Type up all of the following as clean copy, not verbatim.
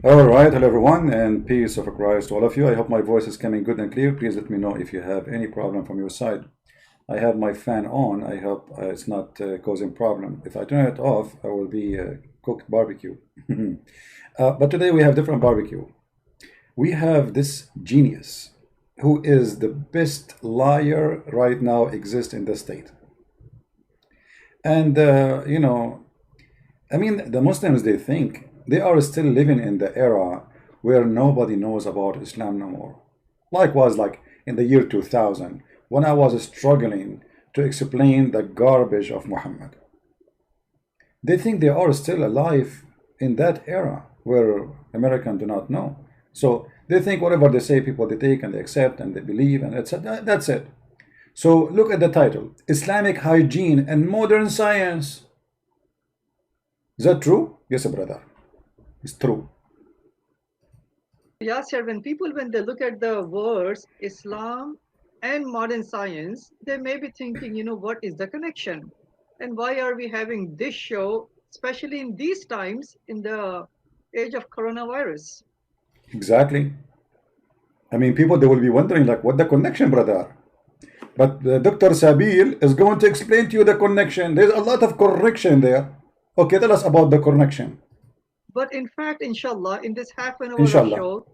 All right, hello everyone, and peace of Christ to all of you. I hope my voice is coming good and clear. Please let me know if you have any problem from your side. I have my fan on. I hope it's not causing problem. If I turn it off, I will be cooked barbecue. But today we have different barbecue. We have this genius who is the best liar right now exists in the state. And, I mean, the Muslims, they think they are still living in the era where nobody knows about Islam no more. Likewise, like in the year 2000, when I was struggling to explain the garbage of Muhammad. They think they are still alive in that era where Americans do not know. So they think whatever they say, people they take and they accept and they believe, and etc. That's it. So look at the title, Islamic Hygiene and Modern Science. Is that true? Yes, brother. It's true. Yeah, sir. When they look at the words Islam and modern science, they may be thinking, what is the connection? And why are we having this show, especially in these times, in the age of coronavirus? Exactly. I mean, people, they will be wondering, like, what the connection, brother? But Dr. Sabil is going to explain to you the connection. There's a lot of correction there. Okay, tell us about the connection. But in fact, inshallah, in this half an hour of show,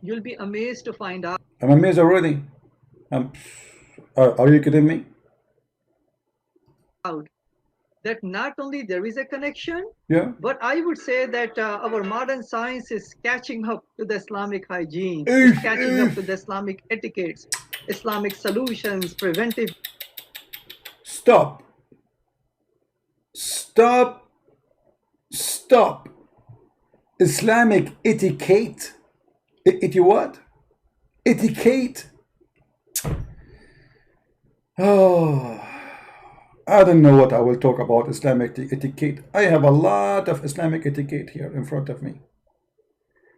you'll be amazed to find out. I'm amazed already. Are you kidding me? That not only there is a connection, but I would say that our modern science is catching up to the Islamic hygiene, is catching up to the Islamic etiquettes, Islamic solutions, preventive. Stop. Stop. Stop. Islamic etiquette. What? Etiquette. Oh, I don't know what I will talk about Islamic etiquette. I have a lot of Islamic etiquette here in front of me.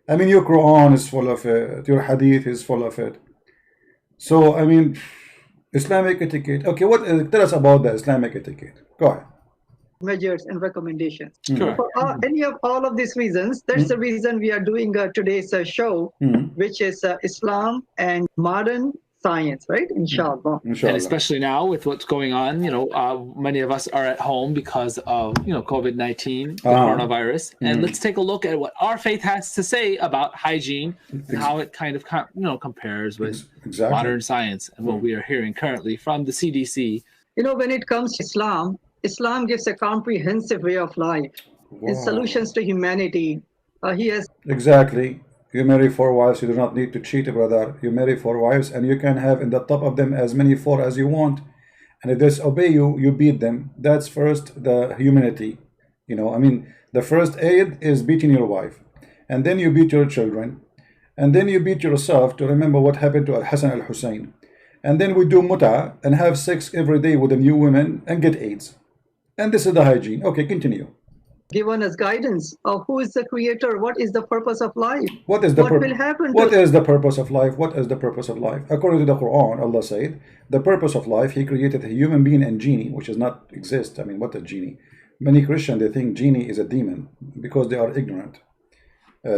I mean, your Quran is full of it. Your Hadith is full of it. So, I mean, Islamic etiquette. Okay, tell us about the Islamic etiquette. Go ahead. Measures and recommendations. For any of all of these reasons, that's the reason we are doing today's show, which is Islam and modern science, right? Inshallah. And especially now with what's going on, many of us are at home because of COVID-19, the coronavirus. And let's take a look at what our faith has to say about hygiene and how it kind of compares with modern science and what we are hearing currently from the CDC. When it comes to Islam gives a comprehensive way of life. It's solutions to humanity. He has exactly. You marry 4 wives, you do not need to cheat, brother. You marry 4 wives, and you can have in the top of them as many 4 as you want. And if they disobey you, you beat them. That's first the humanity. I mean, the first aid is beating your wife, and then you beat your children, and then you beat yourself to remember what happened to Al-Hassan al-Hussein. And then we do muta and have sex every day with a new woman and get AIDS. And this is the hygiene. Okay, continue. Given us guidance of who is the creator, what is the purpose of life, what will happen. What is the purpose of life? What is the purpose of life? According to the Quran, Allah said, the purpose of life, He created a human being and genie, which does not exist. I mean, what a genie? Many Christians, they think genie is a demon because they are ignorant.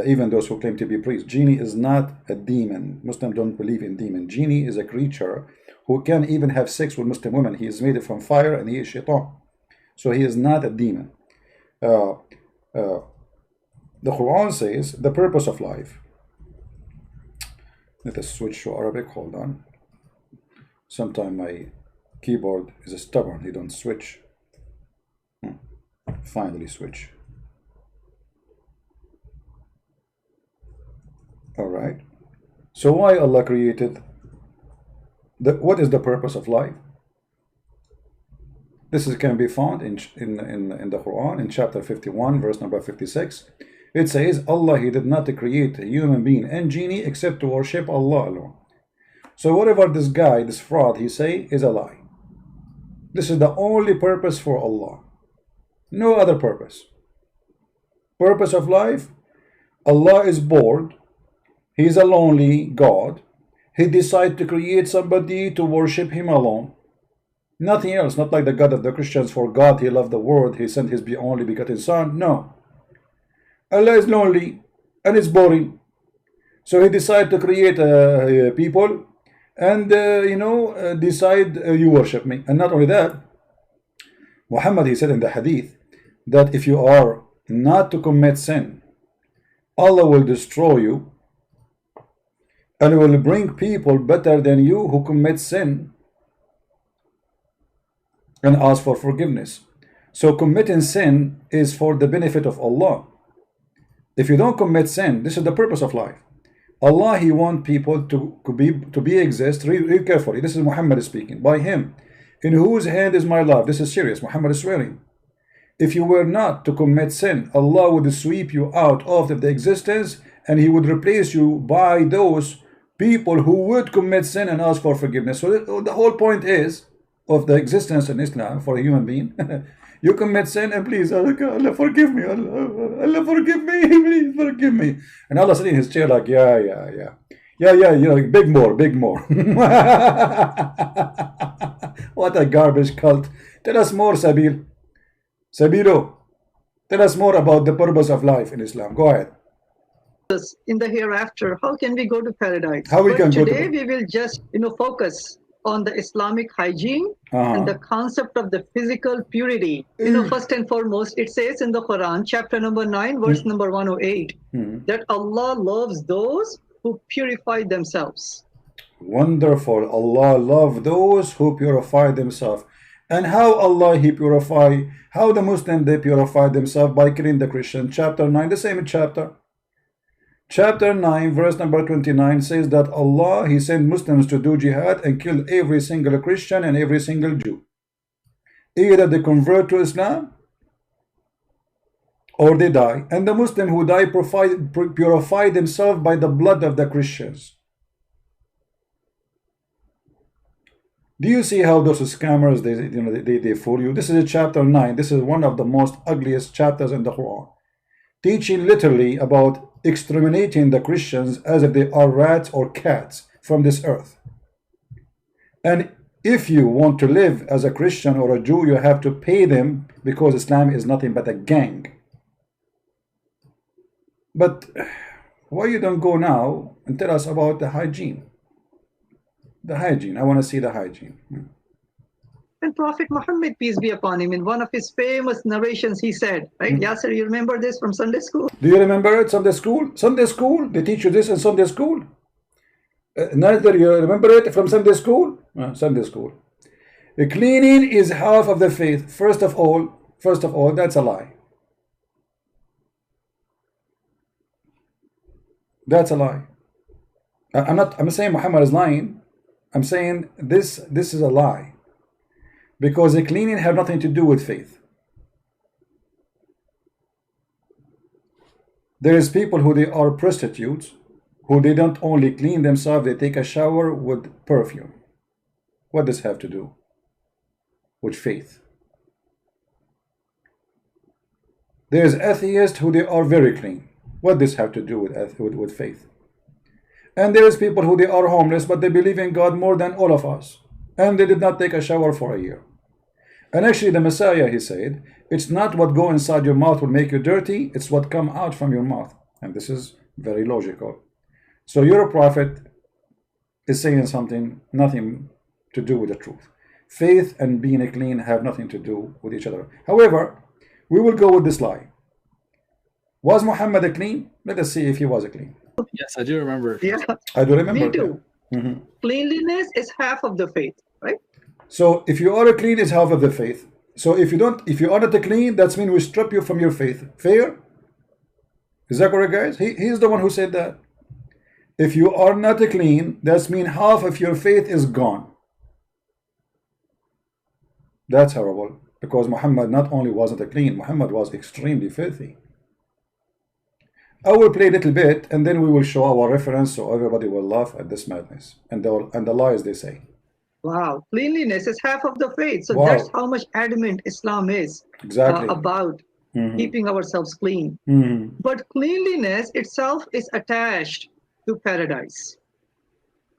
Even those who claim to be priests. Genie is not a demon. Muslims don't believe in demon. Genie is a creature who can even have sex with Muslim women. He is made from fire and he is shaitan. So he is not a demon. The Quran says the purpose of life. Let us switch to Arabic. Hold on. Sometimes my keyboard is stubborn. He don't switch. Finally switch. All right. So why Allah created? What is the purpose of life? This can be found in the Quran in chapter 51, verse number 56. It says, Allah, He did not create a human being and genie except to worship Allah alone. So whatever this guy, this fraud, he say is a lie. This is the only purpose for Allah. No other purpose. Purpose of life, Allah is bored. He is a lonely God. He decided to create somebody to worship Him alone. Nothing else, not like the God of the Christians. For God, He loved the world, He sent His only begotten Son. No. Allah is lonely. and it's boring. So he decided to create people and decide you worship me. And not only that, Muhammad, he said in the hadith that if you are not to commit sin, Allah will destroy you and will bring people better than you who commit sin and ask for forgiveness. So committing sin is for the benefit of Allah. If you don't commit sin, this is the purpose of life. Allah, he wants people to exist. Read carefully. This is Muhammad speaking. By him, in whose hand is my love. This is serious. Muhammad is swearing. If you were not to commit sin, Allah would sweep you out of the existence, and he would replace you by those people who would commit sin and ask for forgiveness. So the whole point is of the existence in Islam for a human being. You commit sin and please, Allah forgive me, Allah forgive me, please forgive me. And Allah sitting in his chair like, yeah, big more. What a garbage cult. Tell us more, Sabilo, tell us more about the purpose of life in Islam. Go ahead. In the hereafter, how can we go to paradise? How we can go to today we will just focus on the Islamic hygiene and the concept of the physical purity. First and foremost, it says in the Quran, chapter number 9, verse number 108, that Allah loves those who purify themselves. Wonderful. Allah loves those who purify themselves. And how Allah he purify, how the Muslim they purify themselves? By killing the Christian. Chapter 9, the same chapter. Chapter 9, verse number 29 says that Allah, he sent Muslims to do jihad and kill every single Christian and every single Jew. Either they convert to Islam or they die. And the Muslim who die purify themselves by the blood of the Christians. Do you see how those scammers, they fool you? This is chapter 9. This is one of the most ugliest chapters in the Quran. Teaching literally about exterminating the Christians as if they are rats or cats from this earth. And if you want to live as a Christian or a Jew, you have to pay them, because Islam is nothing but a gang. But why you don't go now and tell us about the hygiene? The hygiene. I want to see the hygiene. And Prophet Muhammad, peace be upon him, in one of his famous narrations, he said, right? Yasser, you remember this from Sunday school? Do you remember it? Sunday school? Sunday school? They teach you this in Sunday school? Neither you remember it from Sunday school? Sunday school. Cleaning is half of the faith. First of all, that's a lie. That's a lie. I'm not saying Muhammad is lying. I'm saying this is a lie. Because the cleaning have nothing to do with faith. There is people who they are prostitutes, who they don't only clean themselves, they take a shower with perfume. What does have to do with faith? There is atheists who they are very clean. What does have to do with faith? And there is people who they are homeless, but they believe in God more than all of us. And they did not take a shower for a year. And actually the Messiah, he said, it's not what go inside your mouth will make you dirty, it's what come out from your mouth. And this is very logical. So your prophet is saying something, nothing to do with the truth. Faith and being clean have nothing to do with each other. However, we will go with this lie. Was Muhammad a clean? Let us see if he was a clean. Yes, I do remember. Yeah, I do remember. me too. Cleanliness is half of the faith, right? So if you are a clean, it's half of the faith. So if you are not a clean, that's mean we strip you from your faith. Fair? Is that correct, guys? He's the one who said that. If you are not a clean, that's mean half of your faith is gone. That's horrible. Because Muhammad not only wasn't a clean, Muhammad was extremely filthy. I will play a little bit and then we will show our reference so everybody will laugh at this madness and the lies they say. Wow, cleanliness is half of the faith. So Wow. that's how much adamant Islam is about keeping ourselves clean. But cleanliness itself is attached to paradise.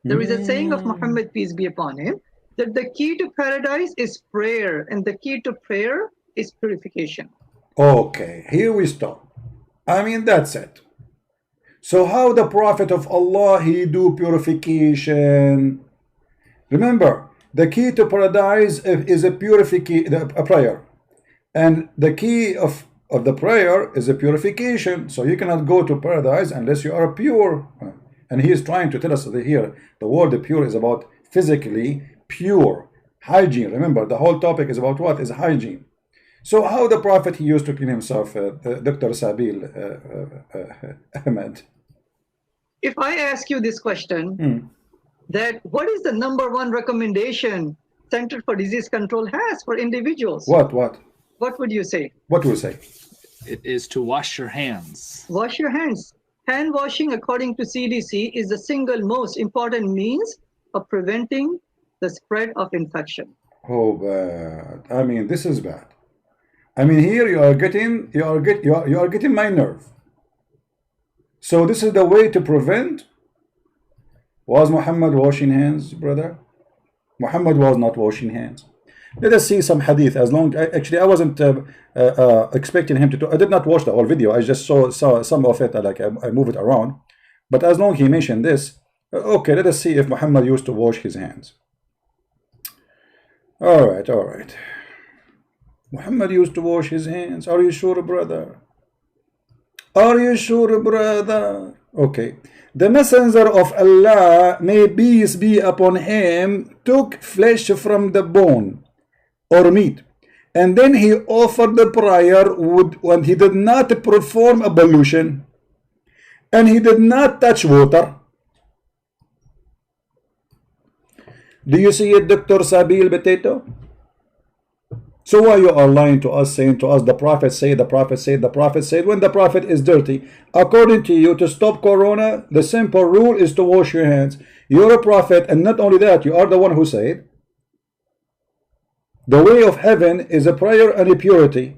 There is a saying of Muhammad, peace be upon him, that the key to paradise is prayer, and the key to prayer is purification. Okay, here we stop. I mean, that's it. So how the Prophet of Allah, he do purification? Remember, the key to paradise is a purification, a prayer. And the key of the prayer is a purification. So you cannot go to paradise unless you are pure. And he is trying to tell us that here, the word pure is about physically pure. Hygiene. Remember, the whole topic is about what? Is hygiene. So how the Prophet, he used to clean himself, Dr. Sabil Ahmed? If I ask you this question, that what is the #1 recommendation Center for Disease Control has for individuals? What would you say? What will you say? It is to wash your hands. Wash your hands. Hand washing, according to CDC, is the single most important means of preventing the spread of infection. Oh, bad. I mean, this is bad. I mean, here you are getting my nerve. So this is the way to prevent. Was Muhammad washing hands, brother? Muhammad was not washing hands. Let us see some hadith. Actually, I wasn't expecting him to do. I did not watch the whole video. I just saw some of it. I move it around. But as long as he mentioned this, okay, let us see if Muhammad used to wash his hands. All right. Muhammad used to wash his hands. Are you sure, brother? Are you sure, brother? Okay. The messenger of Allah, may peace be upon him, took flesh from the bone or meat, and then he offered the prayer when he did not perform ablution and he did not touch water. Do you see it, Dr. Sabil Potato? So why you are lying to us, saying to us, the Prophet said, the Prophet said, the Prophet said, when the Prophet is dirty? According to you, to stop corona, the simple rule is to wash your hands. You're a prophet, and not only that, you are the one who said, the way of heaven is a prayer and a purity.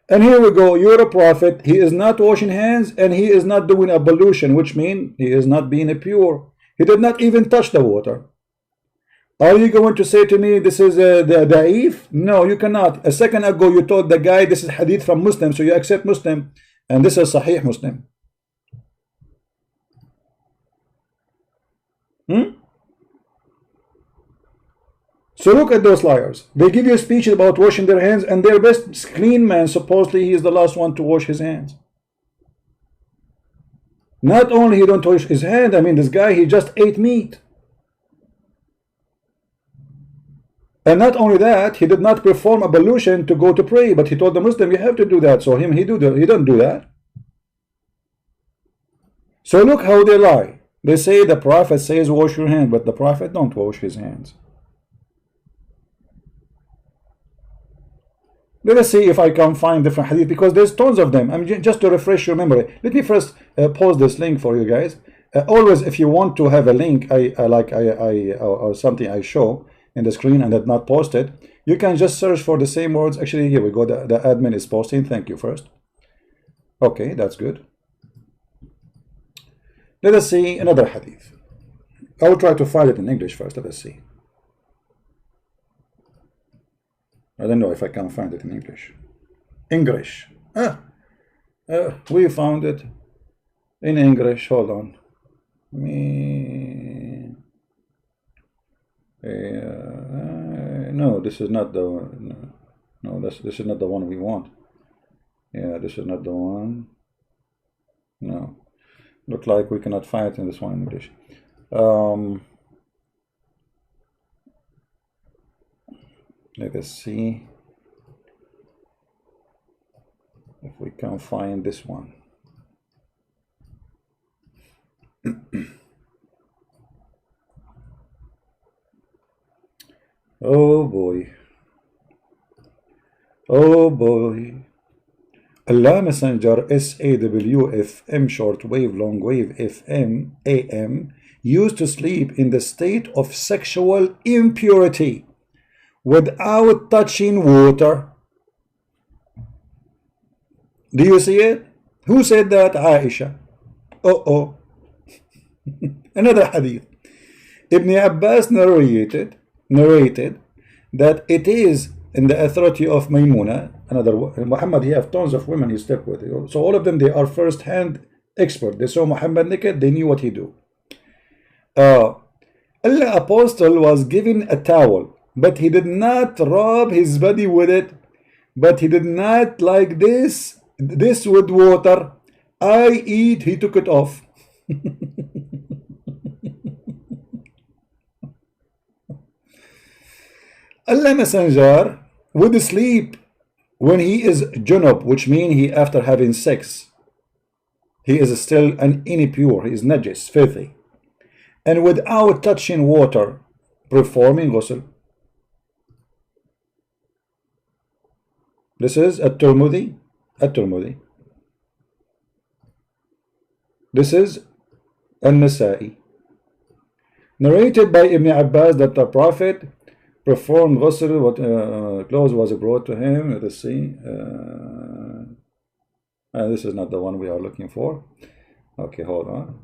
And here we go, you're a prophet, he is not washing hands, and he is not doing ablution, which means he is not being pure. He did not even touch the water. Are you going to say to me this is the da'if? No, you cannot. A second ago you told the guy this is hadith from Muslim, so you accept Muslim, and this is Sahih Muslim. So look at those liars. They give you a speech about washing their hands, and their best clean man, supposedly he is the last one to wash his hands. Not only he don't wash his hand, I mean this guy, he just ate meat. And not only that, he did not perform ablution to go to pray, but he told the Muslim, you have to do that. So he don't do that. So look how they lie. They say the Prophet says wash your hands, but the Prophet don't wash his hands. Let us see if I can find different hadith, because there's tons of them. I mean, just to refresh your memory. Let me first pause this link for you guys. Always, if you want to have a link, or something I show in the screen and did not post it, you can just search for the same words. Actually, here we go. The admin is posting. Thank you first. Okay, that's good. Let us see another hadith. I will try to find it in English first. Let us see. I don't know if I can find it in English. We found it in English. Hold on. No, this is not the this is not the one we want. Yeah, this is not the one. No, look like we cannot find it in this one in English. Let us see if we can find this one. Oh boy. Oh boy. Allah Messenger SAWFM shortwave longwave FM AM used to sleep in the state of sexual impurity without touching water. Do you see it? Who said that? Aisha. Another hadith. Ibn Abbas narrated that it is in the authority of Maymuna, another Muhammad. He have tons of women he slept with, so all of them, they are first hand expert. They saw Muhammad naked, they knew what he do. The apostle was given a towel, but he did not rub his body with it, but he did not like this with water. I eat, he took it off. Allah Messenger would sleep when he is junub, which means he after having sex. He is still an impure, he is najis, filthy. And without touching water, performing ghusl. This is at-Tirmidhi. This is An-Nasa'i. Narrated by Ibn Abbas that the Prophet performed ghusl, what clothes was brought to him. Let us see. This is not the one we are looking for. Okay, hold on.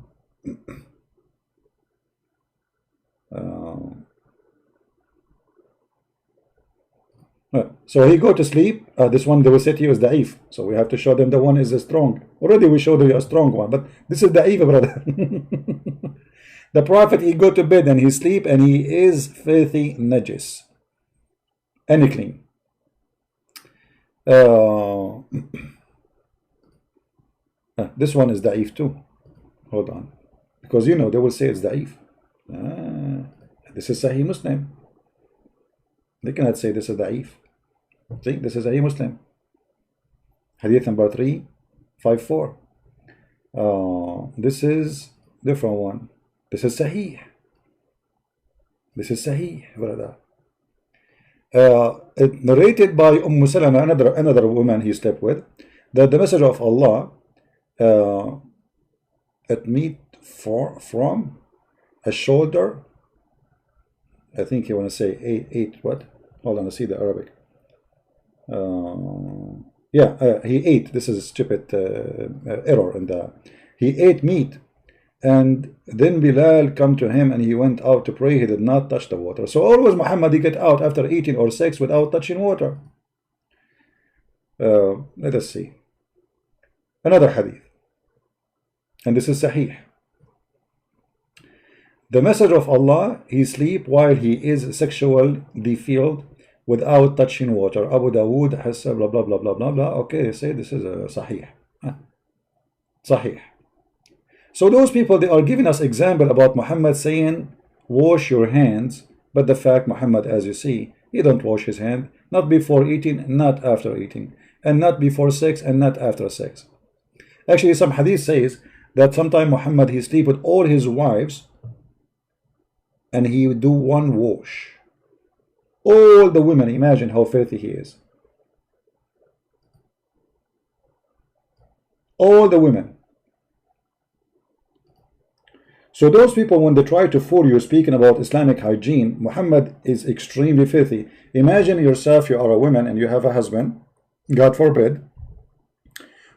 So he go to sleep. This one they will say to you is da'if. So we have to show them the one is strong. Already we showed you a strong one, but this is da'if, brother. The Prophet, he go to bed and he sleep and he is filthy najis. Unclean. This one is da'if too. Hold on. Because you know they will say it's da'if. This is Sahih Muslim. They cannot say this is da'if. See, this is Sahih Muslim. Hadith number 354. This is different one. This is Sahih. This is Sahih, brother. Narrated by Salama, another woman he slept with, that the Messenger of Allah at meat from a shoulder. I think you want to say eight what? Hold on, I see the Arabic. He ate. This is a stupid error in the. He ate meat, and then Bilal come to him, and he went out to pray. He did not touch the water. So always Muhammad he get out after eating or sex without touching water. Let us see another hadith, and this is Sahih. The Messenger of Allah, he sleep while he is sexual defiled without touching water. Abu Dawood has blah blah blah blah blah blah. Okay, they say this is a Sahih. Sahih. So those people, they are giving us example about Muhammad saying wash your hands, but the fact Muhammad, as you see, he don't wash his hand, not before eating, not after eating, and not before sex and not after sex. Actually, some hadith says that sometime Muhammad he sleep with all his wives and he would do one wash. All the women, imagine how filthy he is. All the women. So those people, when they try to fool you speaking about Islamic hygiene, Muhammad is extremely filthy. Imagine yourself, you are a woman and you have a husband, God forbid,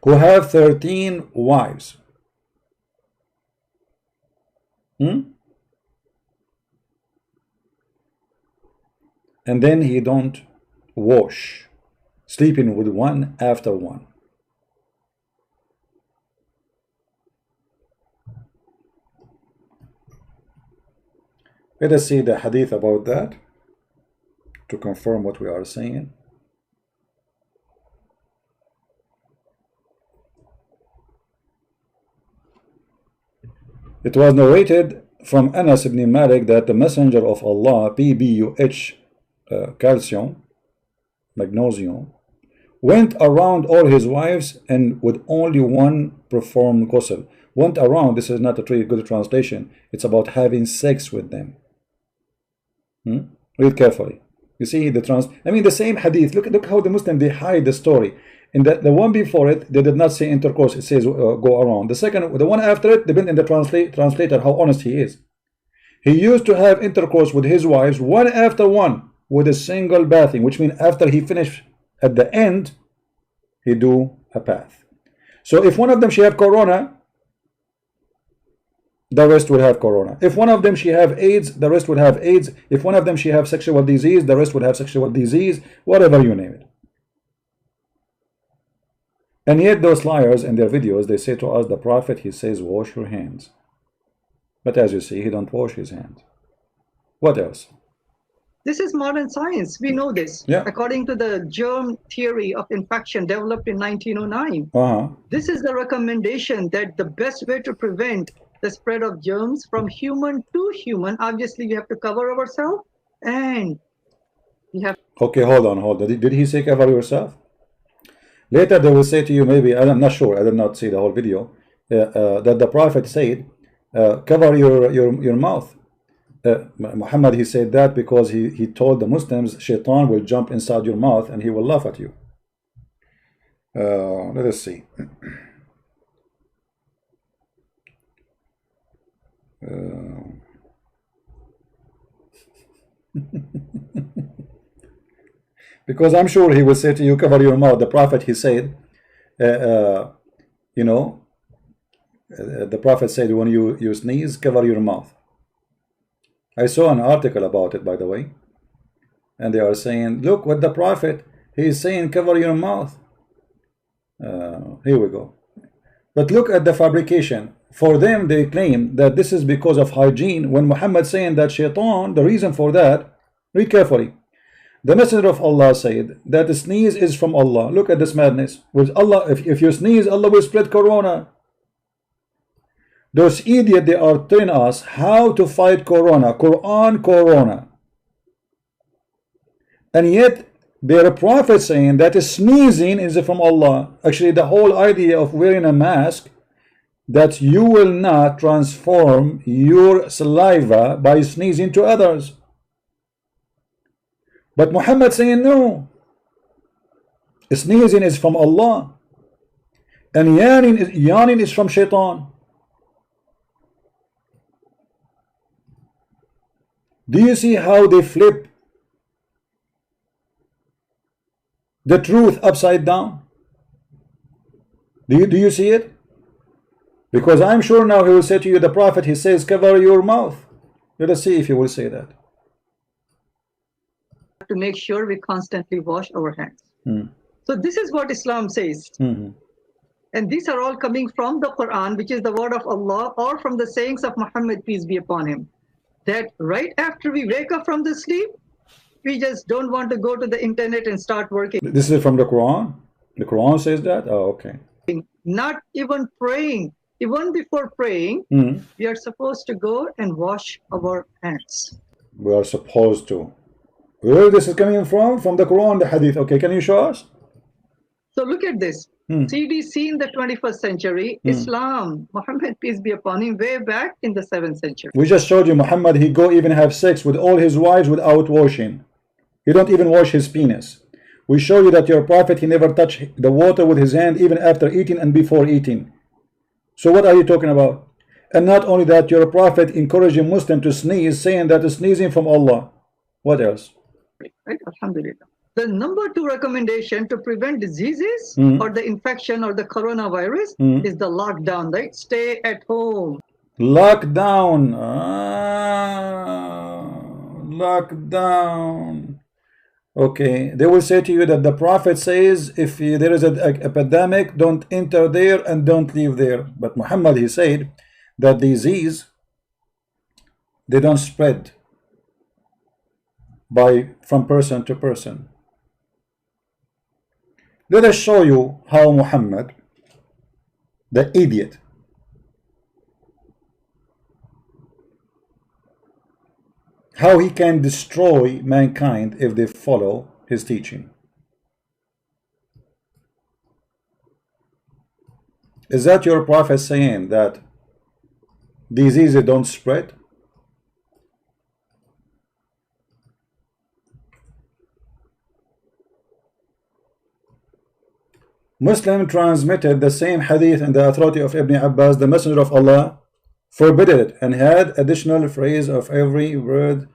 who have 13 wives. And then he don't wash, sleeping with one after one. Let us see the hadith about that to confirm what we are saying. It was narrated from Anas ibn Malik that the Messenger of Allah, PBUH, calcium, magnesium, went around all his wives and with only one performed ghusl. Went around, this is not a very good translation. It's about having sex with them. Read carefully. You see the same hadith. Look how the Muslim they hide the story. In the one before it, they did not say intercourse. It says go around. The one after it, depending on the translator how honest he is. He used to have intercourse with his wives one after one with a single bathing, which means after he finished at the end, he do a bath. So if one of them she have corona, the rest will have corona. If one of them she have AIDS, the rest will have AIDS. If one of them she have sexual disease, the rest will have sexual disease. Whatever you name it. And yet those liars in their videos, they say to us, the Prophet, he says, wash your hands. But as you see, he don't wash his hands. What else? This is modern science. We know this. Yeah. According to the germ theory of infection developed in 1909, this is the recommendation that the best way to prevent the spread of germs from human to human, obviously we have to cover ourselves, and we have. Okay, hold on. Did he say cover yourself? Later they will say to you, maybe, I'm not sure, I did not see the whole video, that the Prophet said, cover your mouth. Muhammad, he said that because he told the Muslims, shaitan will jump inside your mouth and he will laugh at you. Let us see. Because I'm sure he will say to you, cover your mouth. The Prophet, he said, you know, the Prophet said, when you sneeze, cover your mouth. I saw an article about it, by the way, and they are saying, look what the Prophet, he is saying, cover your mouth. Here we go. But look at the fabrication. For them, they claim that this is because of hygiene, when Muhammad saying that shaitan, the reason for that, read carefully. The Messenger of Allah said that the sneeze is from Allah. Look at this madness. With Allah, if you sneeze, Allah will spread corona. Those idiots, they are telling us how to fight corona. Quran, corona. And yet, their Prophet saying that sneezing is from Allah. Actually, the whole idea of wearing a mask, that you will not transform your saliva by sneezing to others. But Muhammad saying no. Sneezing is from Allah. And yawning is from shaitan. Do you see how they flip the truth upside down? Do you see it? Because I'm sure now he will say to you, the Prophet, he says, cover your mouth. Let us see if he will say that. To make sure we constantly wash our hands. So this is what Islam says. And these are all coming from the Quran, which is the word of Allah, or from the sayings of Muhammad, peace be upon him. That right after we wake up from the sleep, we just don't want to go to the internet and start working. This is from the Quran? The Quran says that? Oh, okay. Not even praying. Even before praying, we are supposed to go and wash our hands. We are supposed to. Where this is coming from? From the Quran, the Hadith. Okay, can you show us? So look at this. CDC in the 21st century, Islam, Muhammad, peace be upon him, way back in the 7th century. We just showed you Muhammad, he go even have sex with all his wives without washing. He don't even wash his penis. We show you that your Prophet, he never touched the water with his hand even after eating and before eating. So what are you talking about? And not only that, your Prophet encouraging Muslim to sneeze, saying that sneezing from Allah. What else? Right? Alhamdulillah. The number 2 recommendation to prevent diseases or the infection or the coronavirus is the lockdown, right? Stay at home. Lockdown. Lockdown. Okay, they will say to you that the Prophet says if there is an epidemic, don't enter there and don't leave there. But Muhammad, he said that disease, they don't spread from person to person. Let us show you how Muhammad, the idiot, how he can destroy mankind if they follow his teaching. Is that your Prophet saying that diseases don't spread? Muslim transmitted the same hadith in the authority of Ibn Abbas. The Messenger of Allah forbidden it and had additional phrase of every word.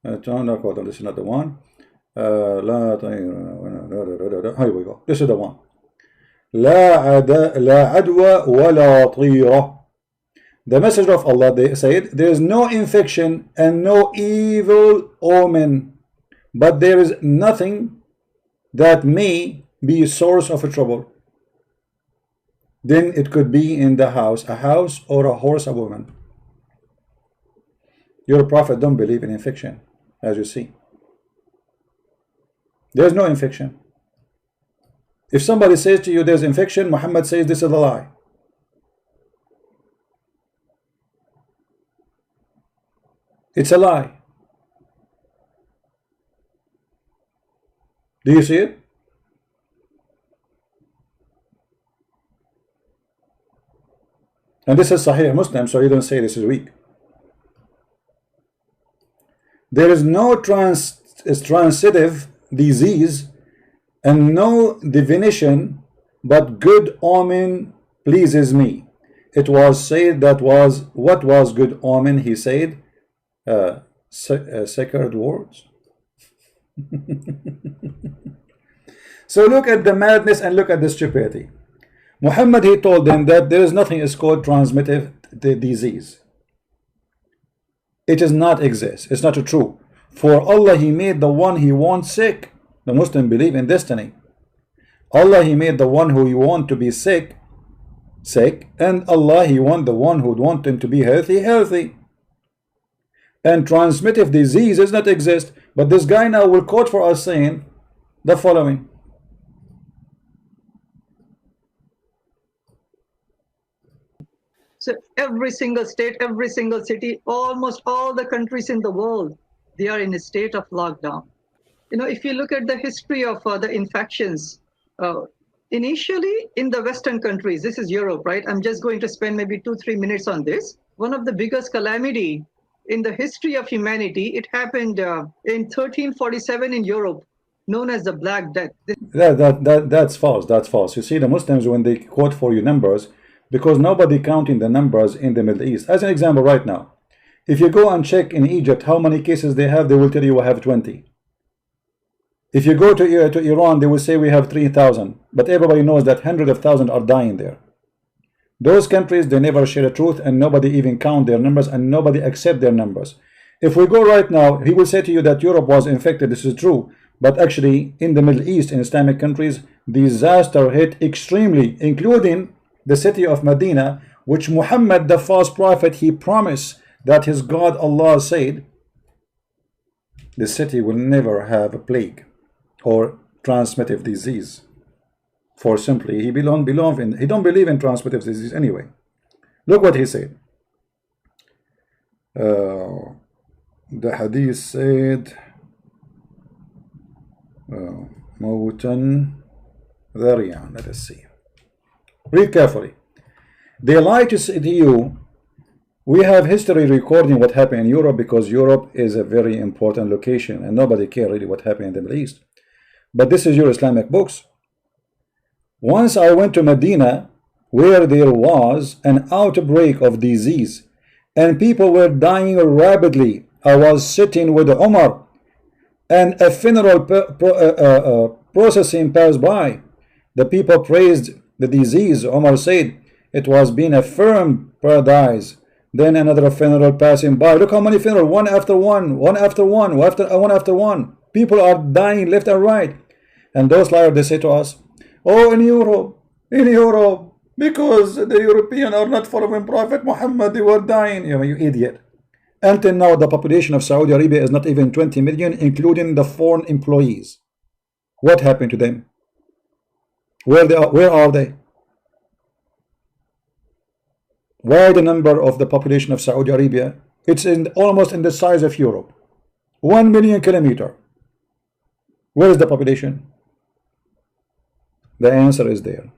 This is not the one. Here we go. This is the one. لا عدوى ولا طيرة. The Messenger of Allah, they said, there is no infection and no evil omen, but there is nothing that may be a source of trouble. then it could be in the house, a house, or a horse, a woman. Your prophet don't believe in infection, as you see. There's no infection. If somebody says to you there's infection, Muhammad says this is a lie. It's a lie. Do you see it? And this is Sahih Muslim, so you don't say this is weak. There is no transitive disease and no divination, but good omen pleases me. It was said that was what was good omen, he said, sacred words. So look at the madness and look at the stupidity. Muhammad, he told them that there is nothing is called transmittive disease. It does not exist. It's not true. For Allah, he made the one he wants sick. The Muslim believe in destiny. Allah, he made the one who he want to be sick, and Allah, he want the one who would want him to be healthy. And transmittive disease does not exist. But this guy now will quote for us saying the following. So every single state, every single city, almost all the countries in the world, they are in a state of lockdown. You know, if you look at the history of the infections, initially in the Western countries, this is Europe, right? I'm just going to spend maybe 2-3 minutes on this. One of the biggest calamity in the history of humanity, it happened in 1347 in Europe, known as the Black Death. That's false. That's false. You see, the Muslims, when they quote for you numbers, because nobody counting the numbers in the Middle East. As an example, right now, if you go and check in Egypt how many cases they have, they will tell you we have 20. If you go to Iran, they will say we have 3,000. But everybody knows that hundreds of thousands are dying there. Those countries, they never share the truth, and nobody even count their numbers, and nobody accept their numbers. If we go right now, he will say to you that Europe was infected. This is true. But actually, in the Middle East, in Islamic countries, disaster hit extremely, including the city of Medina, which Muhammad, the false prophet, he promised that his God Allah said the city will never have a plague or transmittive disease. For simply he don't believe in transmittive disease anyway. Look what he said. The hadith said Mawtan Dhariyan. Let us see. Read carefully. They lie to say to you, we have history recording what happened in Europe because Europe is a very important location and nobody cares really what happened in the Middle East. But this is your Islamic books. Once I went to Medina where there was an outbreak of disease and people were dying rapidly. I was sitting with Umar and a funeral processing passed by. The people praised the disease. Umar said it was being a firm paradise. Then another funeral passing by. Look how many funerals, one after one, one after one, one after one. People are dying left and right. And those liars, they say to us, oh, in Europe, because the Europeans are not following Prophet Muhammad, they were dying. You idiot. Until now, the population of Saudi Arabia is not even 20 million, including the foreign employees. What happened to them? Where are they? Why the number of the population of Saudi Arabia? It's almost in the size of Europe. 1 million kilometers. Where is the population? The answer is there.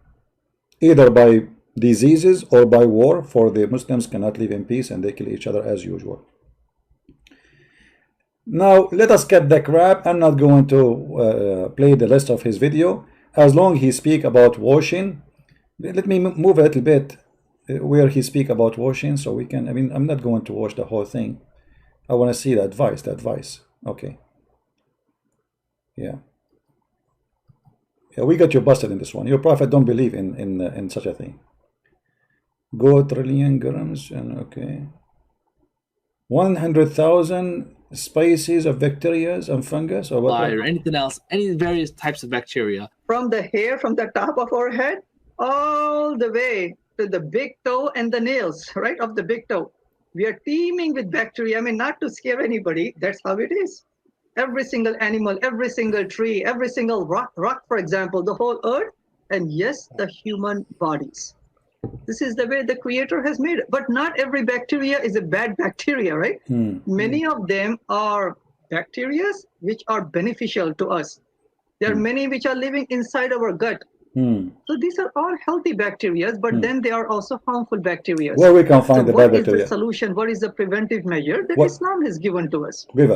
Either by diseases or by war, for the Muslims cannot live in peace and they kill each other as usual. Now let us cut the crap. I'm not going to play the rest of his video. As long as he speak about washing, let me move a little bit where he speak about washing, so we can, I'm not going to wash the whole thing. I want to see the advice. Okay. Yeah, we got you busted in this one. Your prophet don't believe in such a thing. Go trillion grams and okay. 100,000 species of bacteria and fungus or what? Or anything else, any various types of bacteria. From the hair, from the top of our head all the way to the big toe and the nails, right, of the big toe. We are teeming with bacteria. I mean, not to scare anybody, that's how it is. Every single animal, every single tree, every single rock, for example, the whole earth, and yes, the human bodies. This is the way the creator has made it. But not every bacteria is a bad bacteria, right? Many of them are bacteria which are beneficial to us. There are many which are living inside our gut. So these are all healthy bacteria, but then they are also harmful bacteria. Where we can find the bad bacteria. What is the solution? What is the preventive measure that Islam has given to us? Tell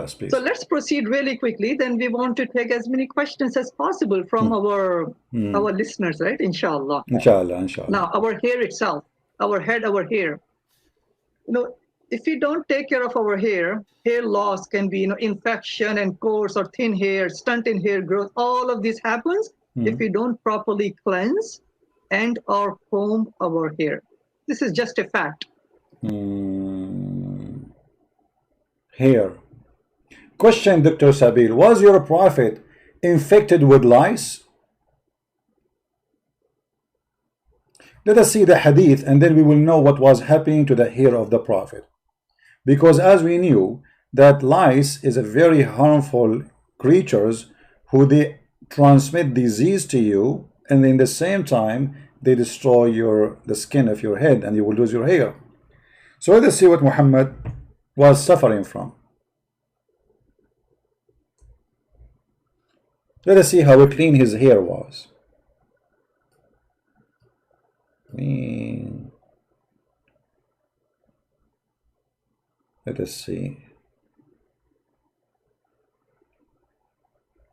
us, please. So let's proceed really quickly. Then we want to take as many questions as possible from our listeners, right? Inshallah. Inshallah. Now, our hair itself, our head, our hair. If we don't take care of our hair loss can be, infection and coarse or thin hair, stunt in hair growth. All of this happens if we don't properly cleanse and or comb our hair. This is just a fact. Hair. Question, Dr. Sabil. Was your prophet infected with lice? Let us see the hadith and then we will know what was happening to the hair of the prophet. Because as we knew that lice is a very harmful creatures who they transmit disease to you, and in the same time they destroy the skin of your head and you will lose your hair. So let us see what Muhammad was suffering from. Let us see how clean his hair was. Let us see.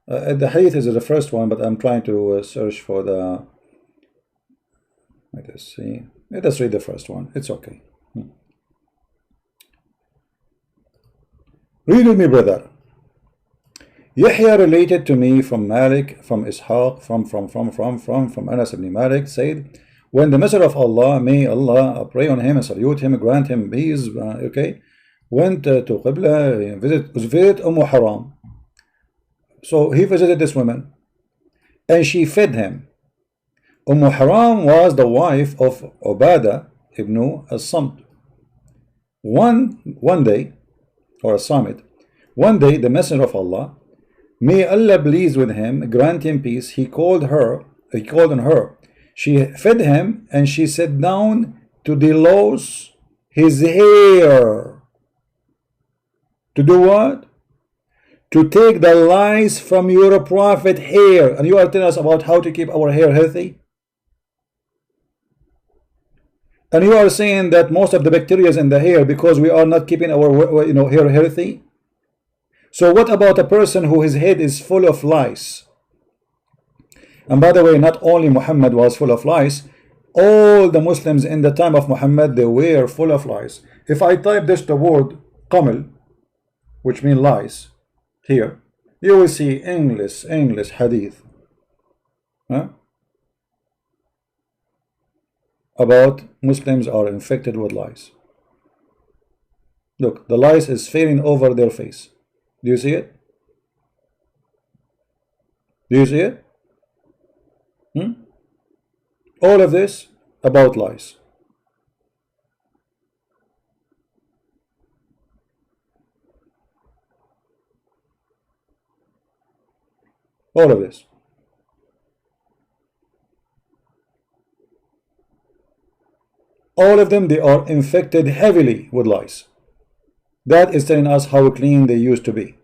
The hadith is the first one, but I'm trying to search for the. Let us see. Let us read the first one. It's okay. Read with me, brother. Yahya related to me from Malik, from Ishaq, from Anas ibn Malik, said, when the Messenger of Allah, may Allah pray on him and salute him, grant him peace, went to Qibla, visit Haram. So he visited this woman and she fed him. Haram was the wife of Ubadah ibn as-Samt. One day, or a summit, one day the Messenger of Allah, may Allah please with him, grant him peace, he called on her. She fed him and she sat down to delouse his hair. To do what? To take the lice from your prophet hair. And you are telling us about how to keep our hair healthy? And you are saying that most of the bacteria is in the hair because we are not keeping our hair healthy? So what about a person who his head is full of lice? And by the way, not only Muhammad was full of lice, all the Muslims in the time of Muhammad, they were full of lice. If I type the word qamal, which means lice, here, you will see English hadith about Muslims are infected with lice. Look, the lice is failing over their face. Do you see it? Do you see it? All of this about lice. All of this. All of them, they are infected heavily with lice. That is telling us how clean they used to be.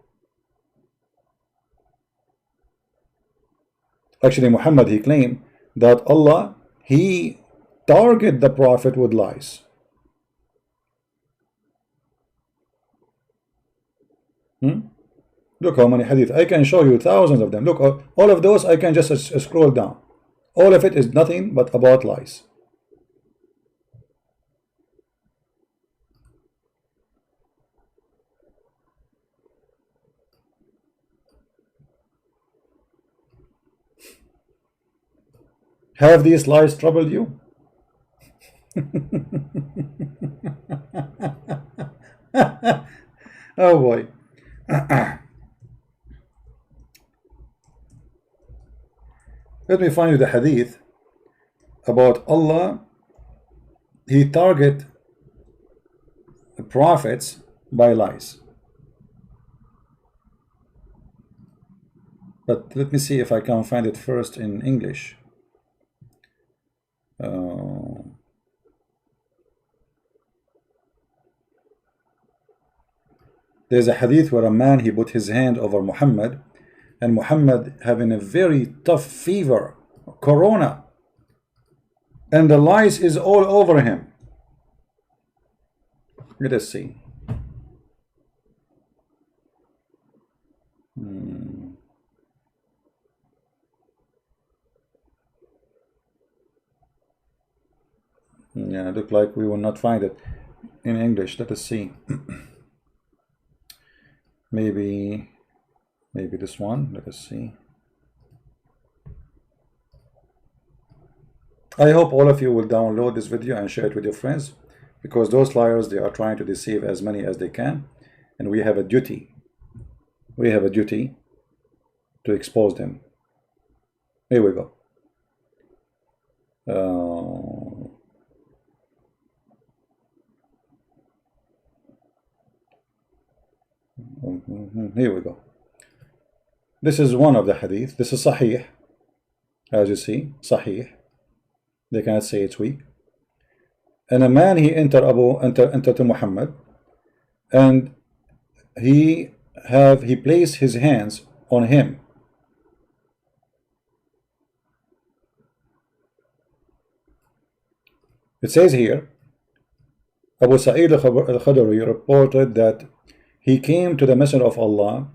Actually, Muhammad, he claimed that Allah, he targeted the prophet with lice. Look how many hadith. I can show you thousands of them. Look, all of those I can just scroll down. All of it is nothing but about lice. Have these lies troubled you? Oh boy. Let me find you the hadith about Allah, he target prophets by lies. But let me see if I can find it first in English. There's a hadith where a man, he put his hand over Muhammad, and Muhammad having a very tough fever, corona, and the lice is all over him. Let us see. Yeah, look like we will not find it in English. Let us see. maybe this one. Let us see. I hope all of you will download this video and share it with your friends, because those liars, they are trying to deceive as many as they can, and we have a duty. We have a duty to expose them. Here we go. Here we go. This is one of the hadith. This is Sahih. As you see, Sahih. They cannot say it's weak. And a man, he entered to Muhammad, and he placed his hands on him. It says here, Abu Sa'id al-Khudri reported that he came to the Messenger of Allah,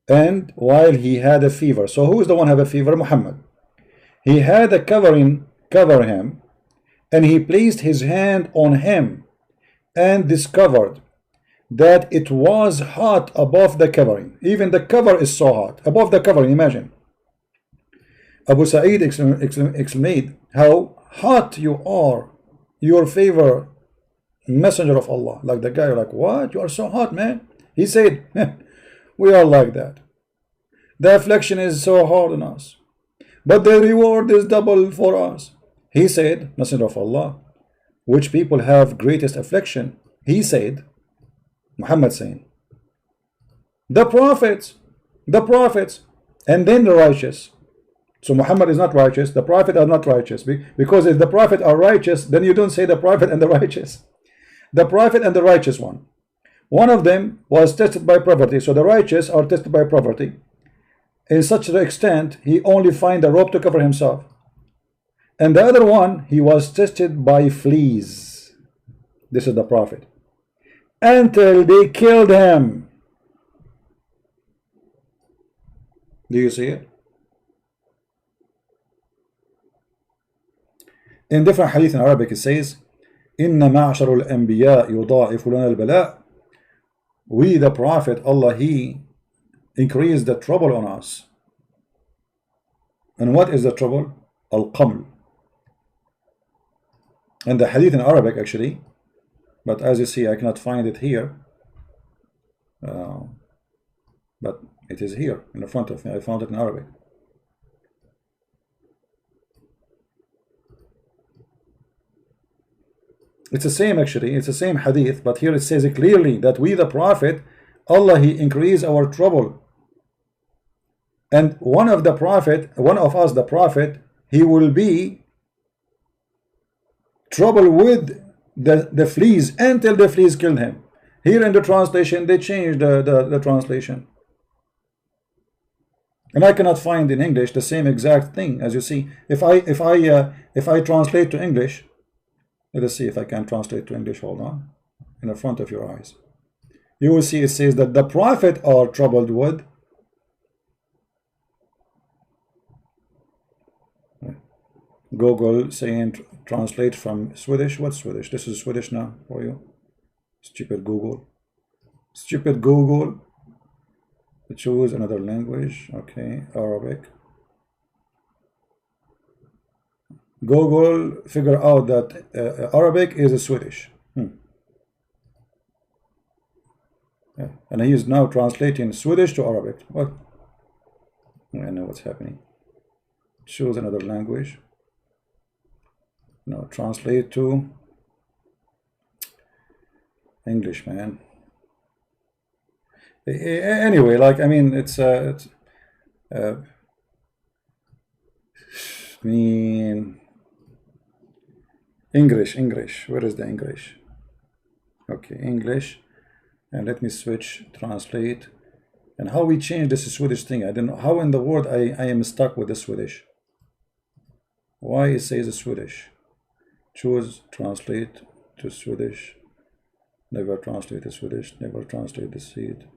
and while he had a fever. So who is the one who had a fever? Muhammad. He had a covering cover him, and he placed his hand on him and discovered that it was hot above the covering. Even the cover is so hot above the covering. Imagine. Abu Sa'id exclaimed, how hot you are, your favor, Messenger of Allah. Like the guy, like, what? You are so hot, man. He said, we are like that. The affliction is so hard on us, but the reward is double for us. He said, Messenger of Allah, which people have greatest affliction? He said, Muhammad saying, the prophets, and then the righteous. So Muhammad is not righteous, the prophet are not righteous, because if the prophet are righteous, then you don't say the prophet and the righteous. The prophet and the righteous one. One of them was tested by poverty, so the righteous are tested by poverty. In such an extent, he only find a rope to cover himself. And the other one, he was tested by fleas. This is the prophet. Until they killed him. Do you see it? In different hadith in Arabic, it says, Inna ma'ashar al-anbiya yudha'ifu lana al-bala'. We, the prophet, Allah, he increased the trouble on us. And what is the trouble? Al-qaml. And the hadith in Arabic, actually, but as you see, I cannot find it here. But it is here in the front of me. I found it in Arabic. It's the same, actually. It's the same hadith, but here it says it clearly that we, the prophet, Allah, he increased our trouble. And one of us, the prophet, he will be trouble with the fleas until the fleas killed him. Here in the translation, they changed the translation. And I cannot find in English the same exact thing. As you see, if I translate to English, let us see if I can translate to English. Hold on. In the front of your eyes, you will see it says that the prophet are troubled with Google saying translate from Swedish. What's Swedish? This is Swedish now for you. Stupid Google. Stupid Google. Choose another language. Okay, Arabic. Google figure out that Arabic is a Swedish. Yeah. And he is now translating Swedish to Arabic. What? I know what's happening. Choose another language. no, translate to English, man. Anyway, like, I mean, I mean, English. Where is the English? Okay, English. And let me switch, translate. And how we change this Swedish thing? I don't know how in the world I am stuck with the Swedish. Why it says Swedish? Choose, translate to Swedish. Never translate to Swedish. Never translate the seed.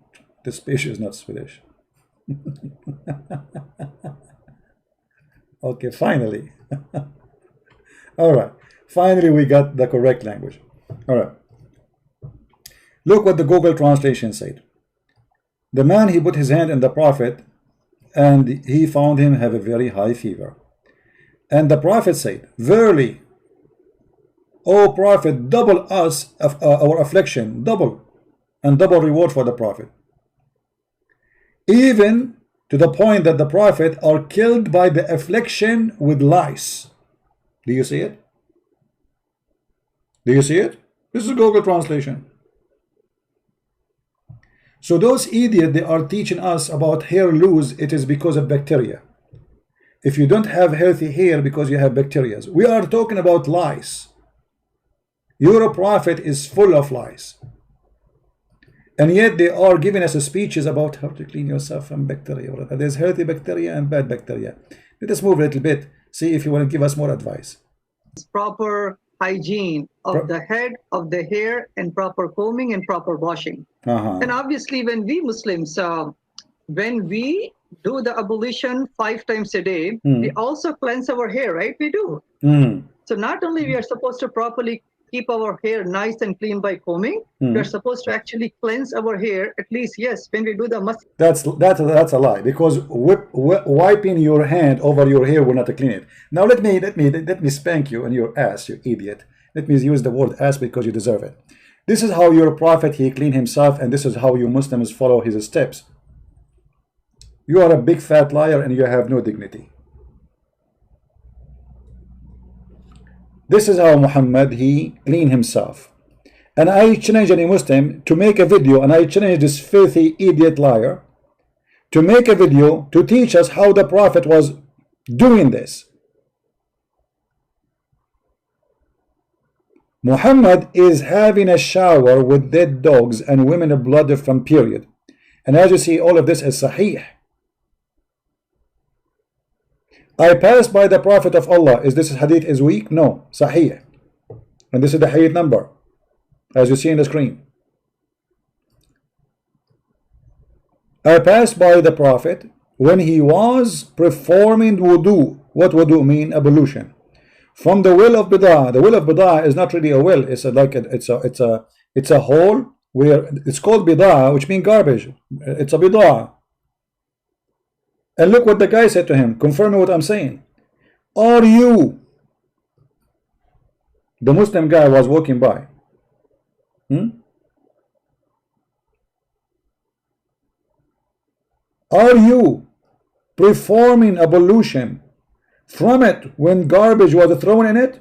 This page is not Swedish. Okay, finally. All right. Finally, we got the correct language. All right. Look what the Google translation said. The man, he put his hand in the prophet, and he found him have a very high fever. And the prophet said, verily, O prophet, double us of our affliction, double, and double reward for the prophet. Even to the point that the prophet are killed by the affliction with lice. Do you see it? Do you see it? This is Google translation. So those idiots, they are teaching us about hair loss. It is because of bacteria. If you don't have healthy hair because you have bacteria. We are talking about lice. Your prophet is full of lies. And yet they are giving us speeches about how to clean yourself from bacteria. There's healthy bacteria and bad bacteria. Let us move a little bit. See if you want to give us more advice. Proper hygiene of the head, of the hair, and proper combing and proper washing. And obviously when we Muslims, when we do the ablution 5 times a day, we also cleanse our hair, right? We do. So not only we are supposed to properly keep our hair nice and clean by combing, we are supposed to actually cleanse our hair at least, yes, when we do the must. That's a lie, because wiping your hand over your hair will not clean it. Now let me spank you on your ass, you idiot. Let me use the word ass because you deserve it. This is how your prophet, he cleaned himself, and this is how you Muslims follow his steps. You are a big fat liar and you have no dignity. This is how Muhammad, he cleaned himself. And I challenge any Muslim to make a video, and I challenge this filthy idiot liar to make a video to teach us how the prophet was doing this. Muhammad is having a shower with dead dogs and women blood from period. And as you see, all of this is sahih. I passed by the Prophet of Allah. Is this hadith is weak? No, sahih. And this is the hadith number, as you see in the screen. I passed by the Prophet when he was performing wudu. What wudu mean? Ablution. From the well of Bid'ah. The well of Bid'ah is not really a well. It's a hole where it's called Bid'ah, which means garbage. It's a Bid'ah. And look what the guy said to him, confirming what I'm saying. Are you? The Muslim guy was walking by. Are you performing ablution from it when garbage was thrown in it?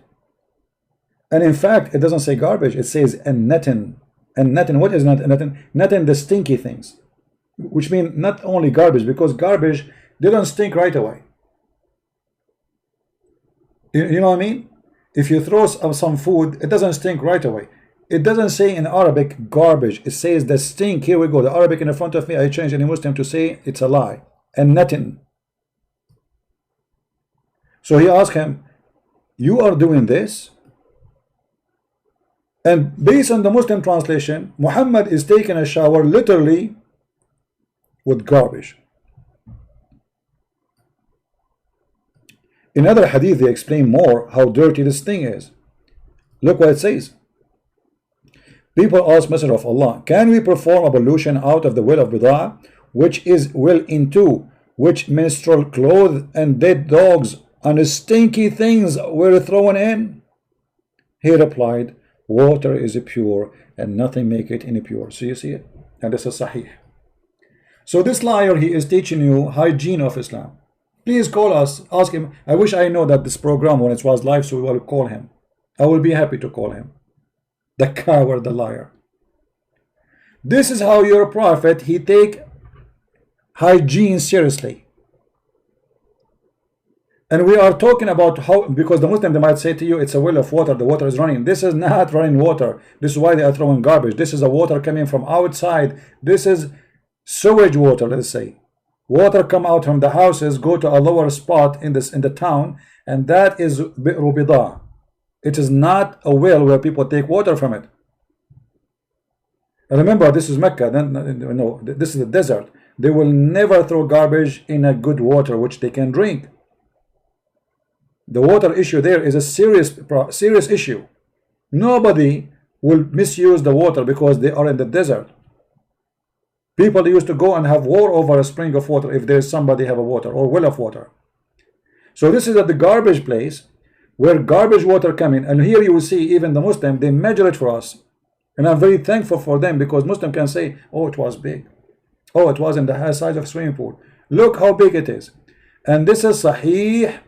And in fact, it doesn't say garbage, it says an-natin. And-natin, what is natin? Natin, the stinky things. Which mean not only garbage, because garbage, they don't stink right away. You know what I mean? If you throw some food, it doesn't stink right away. It doesn't say in Arabic garbage. It says the stink. Here we go. The Arabic in front of me, I changed any Muslim to say it's a lie. And nothing. So he asked him, you are doing this? And based on the Muslim translation, Muhammad is taking a shower literally with garbage. In other hadith, they explain more how dirty this thing is. Look what it says. People ask Messenger of Allah, can we perform ablution out of the well of Bid'ah, which is well into which menstrual clothes and dead dogs and stinky things were thrown in? He replied, water is pure and nothing make it impure. So you see it, and this is sahih. So this liar, he is teaching you hygiene of Islam. Please call us, ask him. I wish I know that this program when it was live, so we will call him. I will be happy to call him the coward, the liar. This is how your prophet, he take hygiene seriously. And we are talking about how, because the Muslim, they might say to you, it's a well of water, the water is running. This is not running water. This is why they are throwing garbage. This is a water coming from outside. This is sewage water, let's say. Water come out from the houses, go to a lower spot in the town, and that is bi'ru bida. It is not a well where people take water from it. And remember, this is Mecca. No, this is the desert. They will never throw garbage in a good water which they can drink. The water issue there is a serious issue. Nobody will misuse the water because they are in the desert. People used to go and have war over a spring of water if there's somebody have a water or well of water. So this is at the garbage place where garbage water come in, and here you will see even the Muslim, they measure it for us. And I'm very thankful for them, because Muslim can say, oh, it was big. Oh, it was in the size of a swimming pool. Look how big it is. And this is Sahih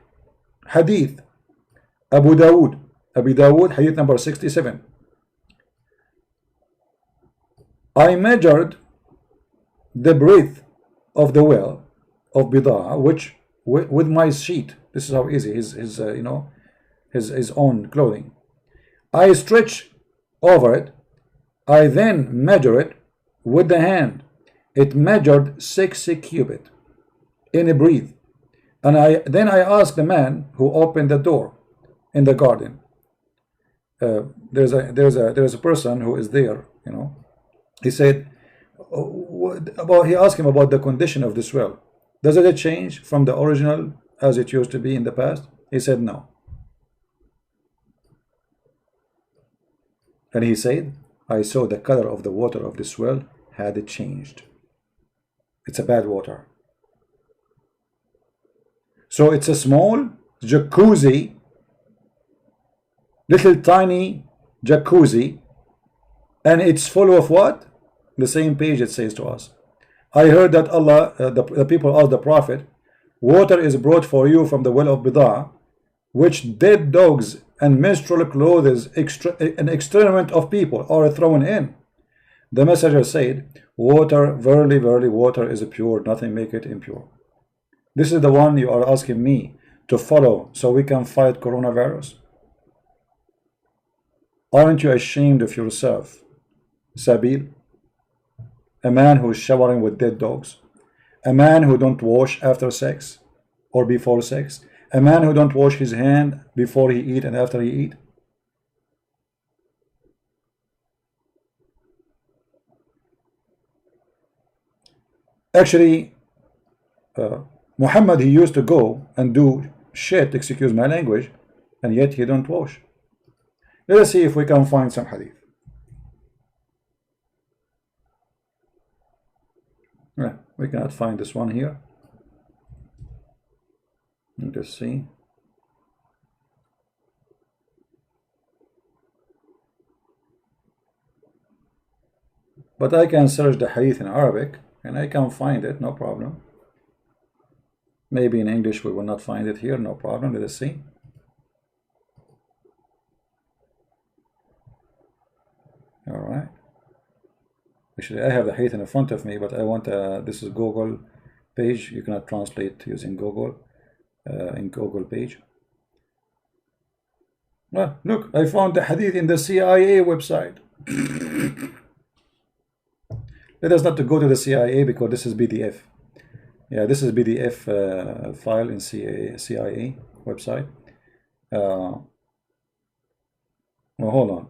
Hadith, Abu Dawood, Hadith number 67. I measured the breadth of the well of Bida, which with my sheet. This is how easy his own clothing. I stretch over it. I then measure it with the hand. It measured 60 cubits in a breadth. And then I asked the man who opened the door in the garden. There's a person who is there, you know. He said, he asked him about the condition of this well. Does it change from the original as it used to be in the past? He said no. And he said, I saw the color of the water of this well had changed. It's a bad water. So it's a small jacuzzi, little tiny jacuzzi, and it's full of what? The same page it says to us. I heard that Allah, the people asked the Prophet, water is brought for you from the well of Bida, which dead dogs and menstrual clothes, an experiment of people are thrown in. The messenger said, water, verily, verily, water is pure, nothing make it impure. This is the one you are asking me to follow so we can fight coronavirus. Aren't you ashamed of yourself, Sabil? A man who is showering with dead dogs, a man who don't wash after sex or before sex, a man who don't wash his hand before he eat and after he eat. Actually, Muhammad, he used to go and do shit, excuse my language, and yet he don't wash. Let us see if we can find some hadith. Yeah, we cannot find this one here. Let's see. But I can search the hadith in Arabic and I can find it, no problem. Maybe in English we will not find it here, no problem. Let us see. All right. Actually, I have the hadith in front of me, but I want this is Google page. You cannot translate using Google in Google page. Well, look, I found the hadith in the CIA website. Let us not to go to the CIA because this is PDF. Yeah, this is PDF file in CIA website. Well, hold on.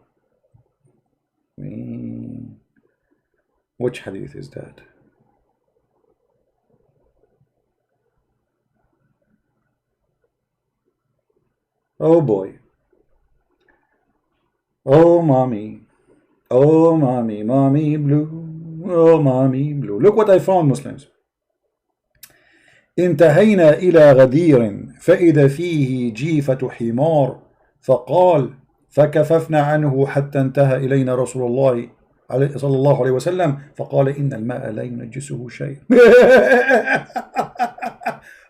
Which hadith is that? Oh boy. Oh mommy. Oh mommy, mommy blue. Oh mommy blue. Look what I found, Muslims. انتهينا إلى غدير فإذا فيه جيفة حمار فقال فكففنا عنه حتى انتهى إلينا رسول الله صلى الله عليه وسلم فقال إن الماء لا ينجسه شيء.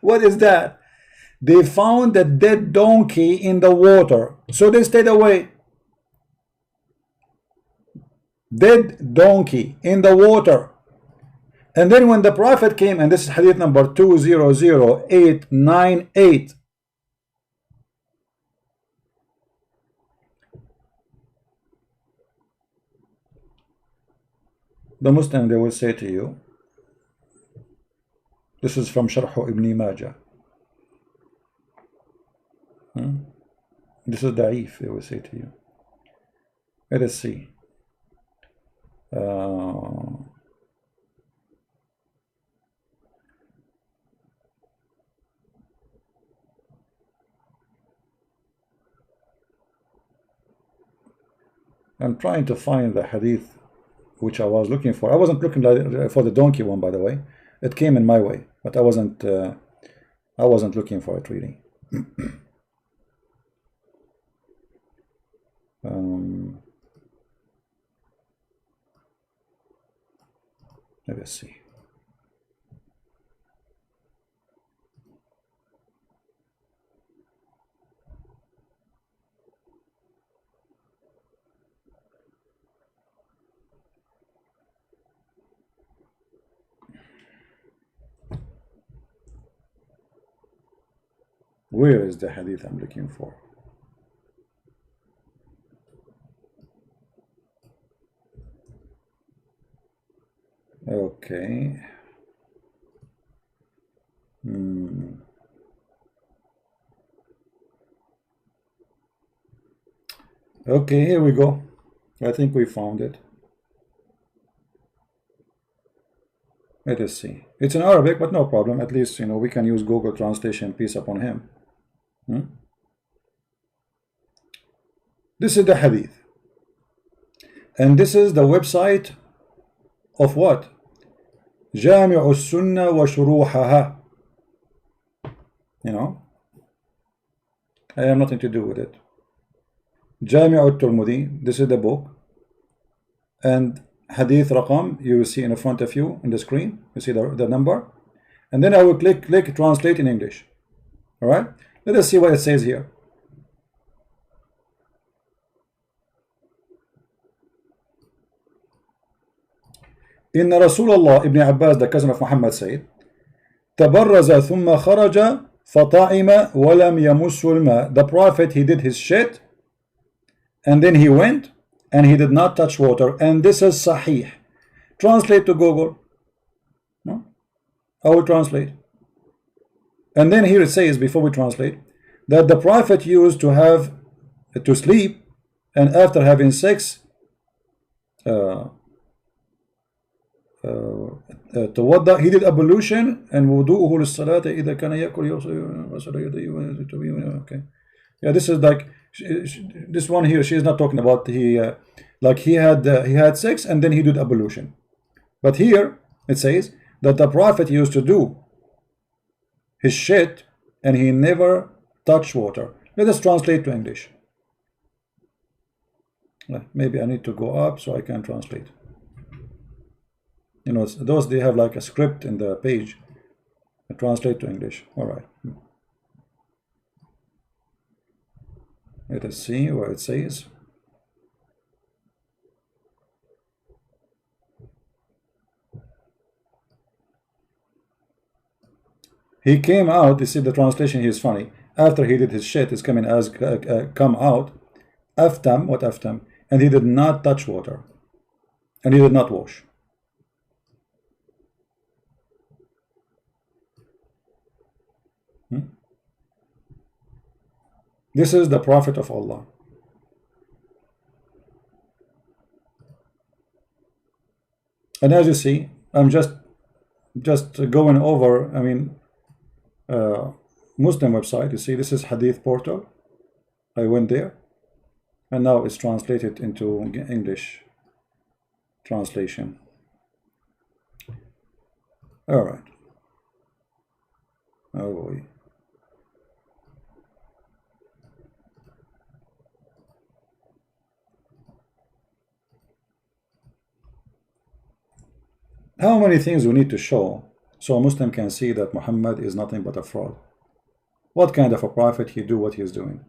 What is that? They found a dead donkey in the water, so they stayed away. Dead donkey in the water. And then when the Prophet came, and this is hadith number 200898, the Muslim, they will say to you, this is from Sharh Ibn Majah. This is da'if, they will say to you. Let us see. I'm trying to find the hadith which I was looking for. I wasn't looking for the donkey one, by the way. It came in my way, but I wasn't looking for it really. Let us see. Where is the hadith I'm looking for? Okay. Okay, here we go. I think we found it. Let us see. It's in Arabic, but no problem. At least, you know, we can use Google Translation, peace upon him. This is the hadith. And this is the website of what? جامع السنة وشروحها. You know, I have nothing to do with it. جامع الترمذي, this is the book. And hadith raqam, you will see in front of you in the screen. You see the number. And then I will click translate in English. Alright? Let us see what it says here. إن رسول الله, Ibn Abbas, the cousin of Muhammad, said, تبرز ثم خرج فطعم ولم يمس الماء. The Prophet, he did his shit, and then he went, and he did not touch water. And this is Sahih. Translate to Google. No? I will translate. And then here it says, before we translate, that the Prophet used to sleep, and after having sex, توضأ, he did ablution, and wudu'uhu للصلاة إذا كان يأكل يغسل يديه. Okay, yeah, this is like this one here. She is not talking about like he had sex and then he did ablution. But here it says that the Prophet used to do his shit and he never touched water. Let us translate to English. Maybe I need to go up so I can translate. You know, those, they have like a script in the page. I translate to English. All right. Let us see what it says. He came out. You see, the translation here is funny. After he did his shit, is coming as come out. Aftam, what aftam? And he did not touch water, and he did not wash. This is the Prophet of Allah. And as you see, I'm just going over, I mean, Muslim website. You see, this is Hadith Portal. I went there, and now it's translated into English translation. All right. Oh boy. How many things we need to show so a Muslim can see that Muhammad is nothing but a fraud? What kind of a prophet he do what he's doing?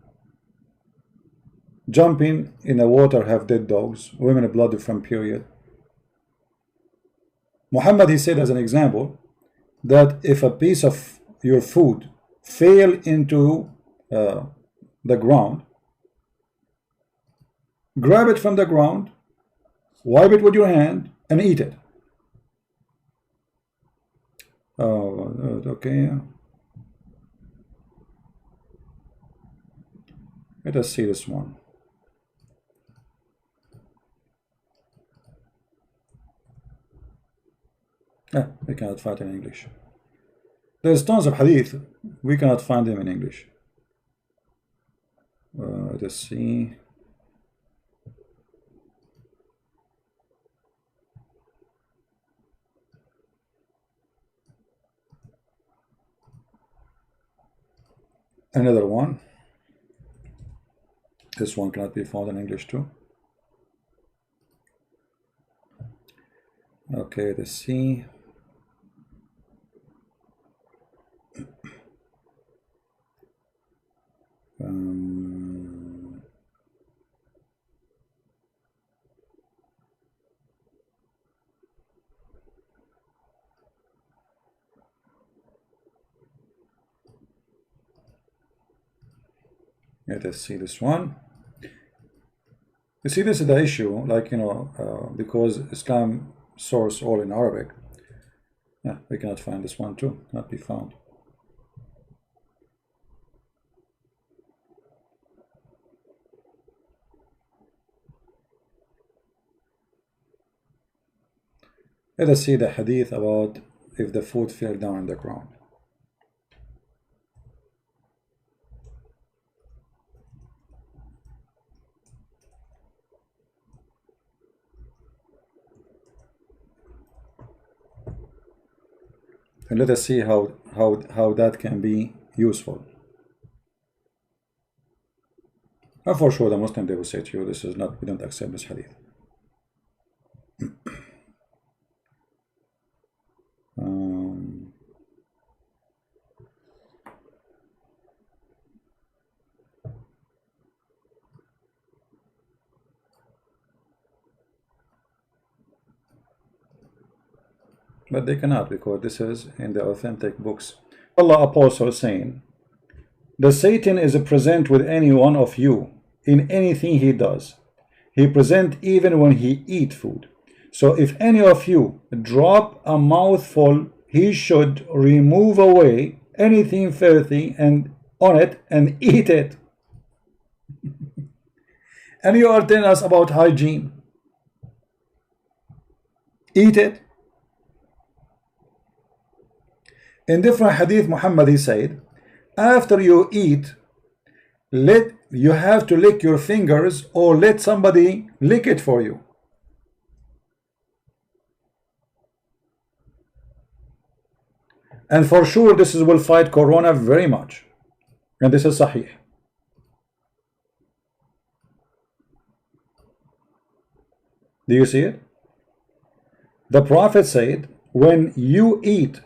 Jumping in the water, have dead dogs, women blood from period. Muhammad, he said as an example that if a piece of your food fell into the ground, grab it from the ground, wipe it with your hand, and eat it. Oh, okay. Let us see this one. We cannot find it in English. There's tons of hadith. We cannot find them in English. Let us see. Another one. This one cannot be found in English too. Okay, let's see. Let us see this one. You see, this is the issue, like, you know, because Islam source all in Arabic. Yeah, we cannot find this one too, not be found. Let us see the hadith about if the food fell down in the ground. And let us see how that can be useful. And for sure the Muslim, they will say to you, this is not, we don't accept this hadith. But they cannot, because this is in the authentic books. Allah Apostle saying, the Satan is present with any one of you in anything he does. He present even when he eat food. So if any of you drop a mouthful, he should remove away anything filthy and on it and eat it. And you are telling us about hygiene. Eat it. In different hadith, Muhammad, he said, after you eat, you have to lick your fingers or let somebody lick it for you. And for sure, this will fight Corona very much. And this is Sahih. Do you see it? The Prophet said, when you eat,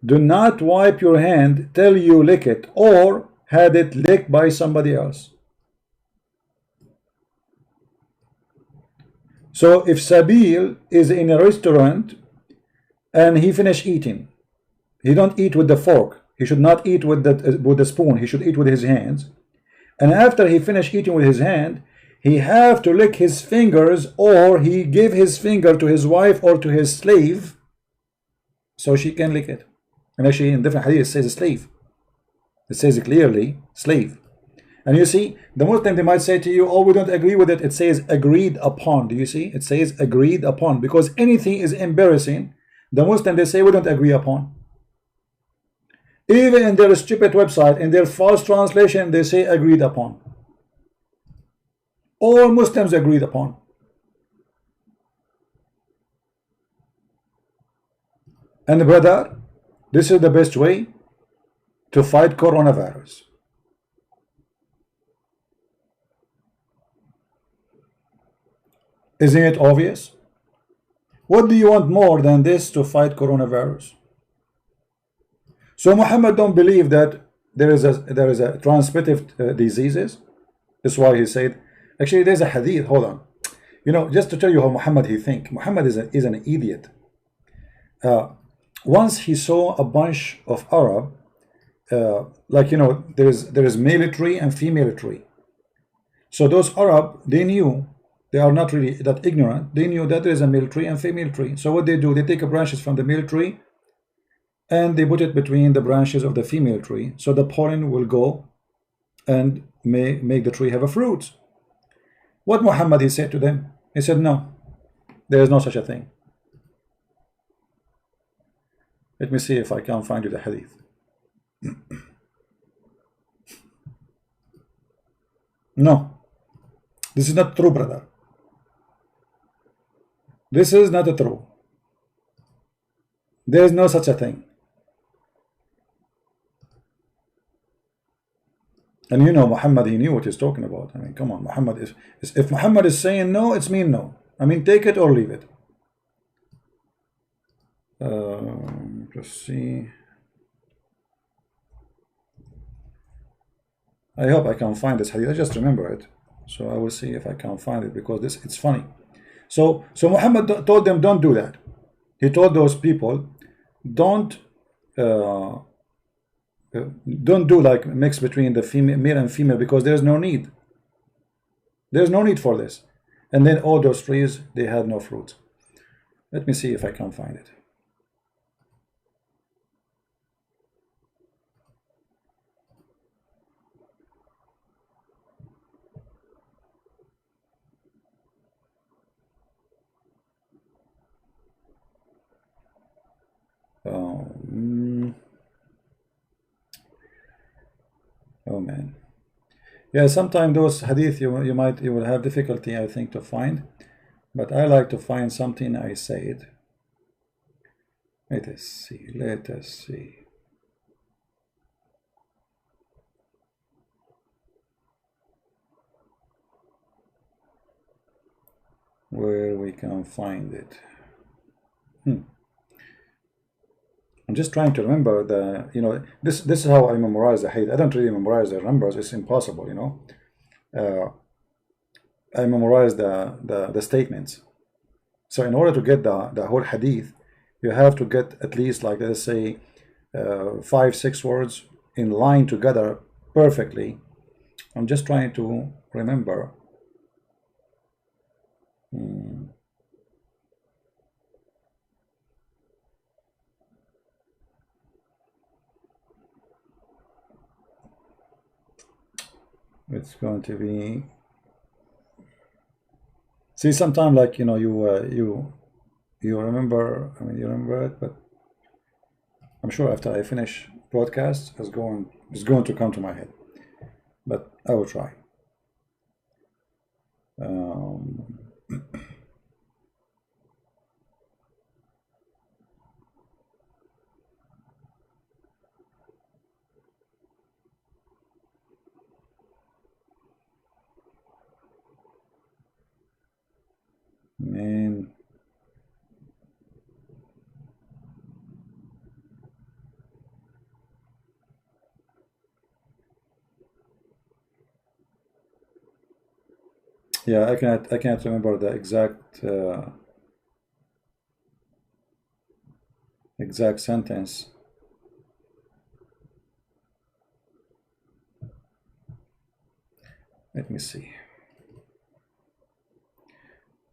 do not wipe your hand till you lick it or had it licked by somebody else. So if Sabil is in a restaurant and he finished eating, he don't eat with the fork. He should not eat with the spoon. He should eat with his hands. And after he finished eating with his hand, he have to lick his fingers, or he give his finger to his wife or to his slave so she can lick it. And actually in different hadith it says slave. It says clearly slave. And you see, the Muslim, they might say to you, oh, we don't agree with it. It says agreed upon. Do you see? It says agreed upon, because anything is embarrassing. The Muslim, they say we don't agree upon. Even in their stupid website, in their false translation, they say agreed upon. All Muslims agreed upon. And brother, this is the best way to fight coronavirus. Isn't it obvious? What do you want more than this to fight coronavirus? So Muhammad don't believe that there is a transmitted diseases. That's why he said. Actually, there's a hadith. Hold on. You know, just to tell you how Muhammad he think. Muhammad is an idiot. Once he saw a bunch of Arab, like, you know, there is male tree and female tree. So those Arab, they knew, they are not really that ignorant. They knew that there is a male tree and female tree. So what they do, they take branches from the male tree and they put it between the branches of the female tree, so the pollen will go and make the tree have a fruit. What Muhammad he said to them? He said, no, there is no such a thing. Let me see if I can find you the hadith. No, this is not true, brother. This is not true. There is no such a thing. And you know, Muhammad, he knew what he's talking about. I mean, come on, Muhammad is if Muhammad is saying no, it's mean no. I mean, take it or leave it. Let's see. I hope I can find this hadith. I just remember it, so I will see if I can find it, because it's funny. So Muhammad told them, don't do that. He told those people, don't do like mix between the male and female, because there's no need. There's no need for this. And then all those trees, they had no fruit. Let me see if I can find it. Oh man, yeah. Sometimes those hadith you will have difficulty, I think, to find, but I like to find something I said. Let us see. Where we can find it. I'm just trying to remember the, you know, this is how I memorize the hadith. I don't really memorize the numbers. It's impossible, you know. I memorize the statements. So in order to get the whole hadith, you have to get at least, like, let's say 5-6 words in line together perfectly. I'm just trying to remember. It's going to be, see, sometimes, like, you know, you remember, I mean, you remember it, but I'm sure after I finish podcast, it's going to come to my head, but I will try. Man, yeah, I can't remember the exact sentence. Let me see.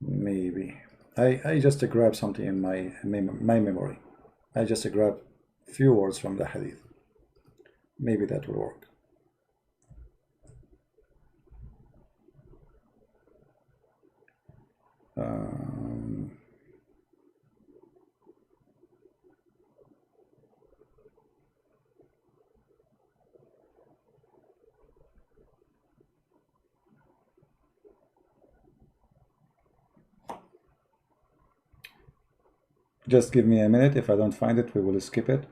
Maybe I just grab something in my memory. I just grab few words from the hadith. Maybe that will work. Just give me a minute. If I don't find it, we will skip it.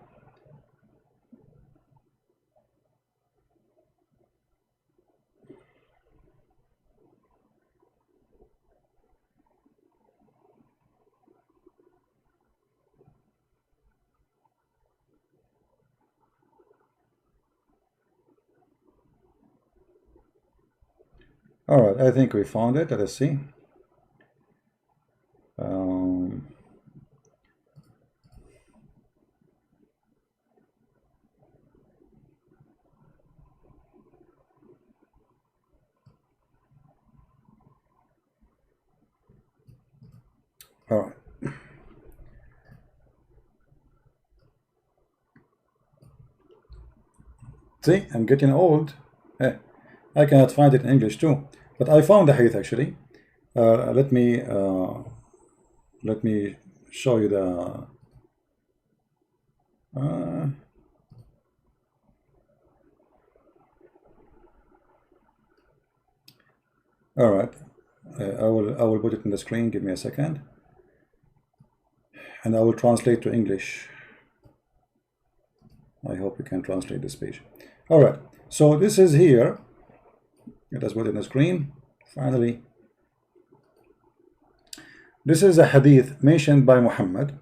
All right, I think we found it. Let us see. All right. See, I'm getting old. I cannot find it in English too, but I found the hadith actually. Let me show you the. All right, I will put it in the screen. Give me a second, and I will translate to English. I hope you can translate this page. All right, so this is here. Let us put it in the screen. Finally, this is a hadith mentioned by Muhammad,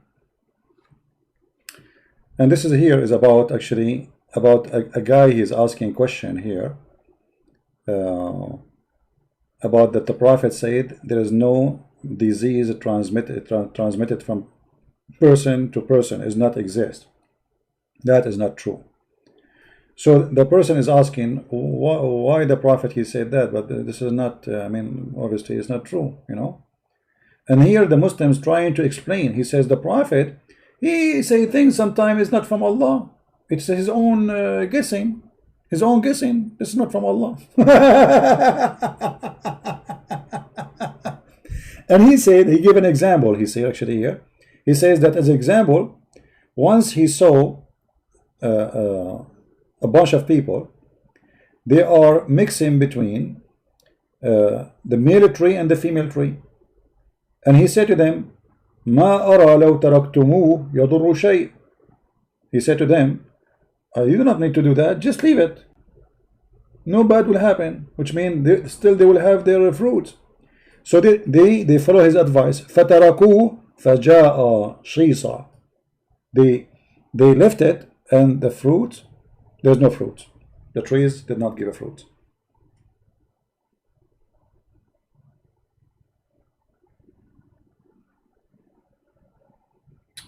and this is here is about actually about a guy. He is asking a question here about that the Prophet said there is no disease transmitted from person to person is not exist. That is not true. So the person is asking why the Prophet he said that, but this is not. I mean, obviously it's not true, you know. And here the Muslims trying to explain. He says the Prophet he say things sometimes is not from Allah. It's his own guessing. His own guessing. It's not from Allah. And he said, he gave an example. He said actually here, he says that as an example, once he saw a bunch of people, they are mixing between the male tree and the female tree, and he said to them, "Ma ara law taraktumuh yadurru shay." He said to them, you do not need to do that, just leave it, no bad will happen, which means still they will have their fruits. So they follow his advice. فَتَرَكُوهُ فَجَاءَ شِيصًا. They left it, and the fruit, there's no fruit. The trees did not give a fruit.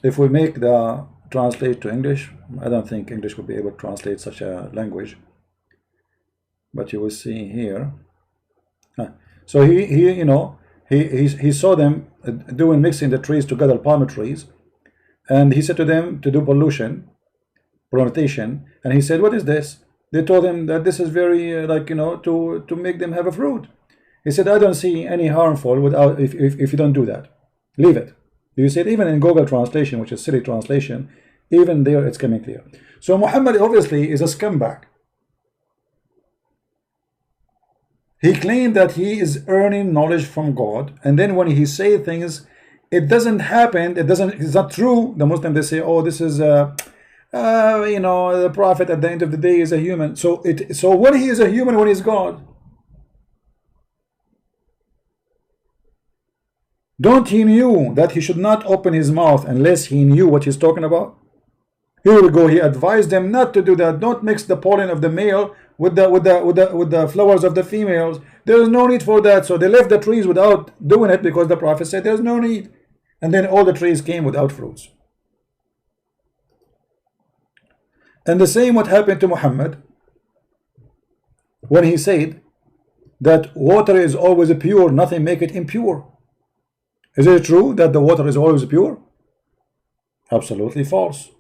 If we make the translate to English, I don't think English will be able to translate such a language, but you will see here. So he you know, he saw them doing mixing the trees together, palm trees, and he said to them to do pollution, plantation, and he said, what is this? They told him that this is very like, you know, to make them have a fruit. He said, I don't see any harmful without if you don't do that, leave it. You said even in Google translation, which is silly translation, even there it's coming clear. So Muhammad obviously is a scumbag. He claimed that he is earning knowledge from God, and then when he say things, it doesn't happen. It's not true. The Muslim, they say, oh, this is you know, the Prophet at the end of the day is a human. So when he is a human, when he's God, don't he knew that he should not open his mouth unless he knew what he's talking about? Here we go. He advised them not to do that. Don't mix the pollen of the male with the flowers of the females. There is no need for that. So they left the trees without doing it because the Prophet said there's no need. And then all the trees came without fruits. And the same what happened to Muhammad when he said that water is always pure, nothing make it impure. Is it true that the water is always pure? Absolutely false.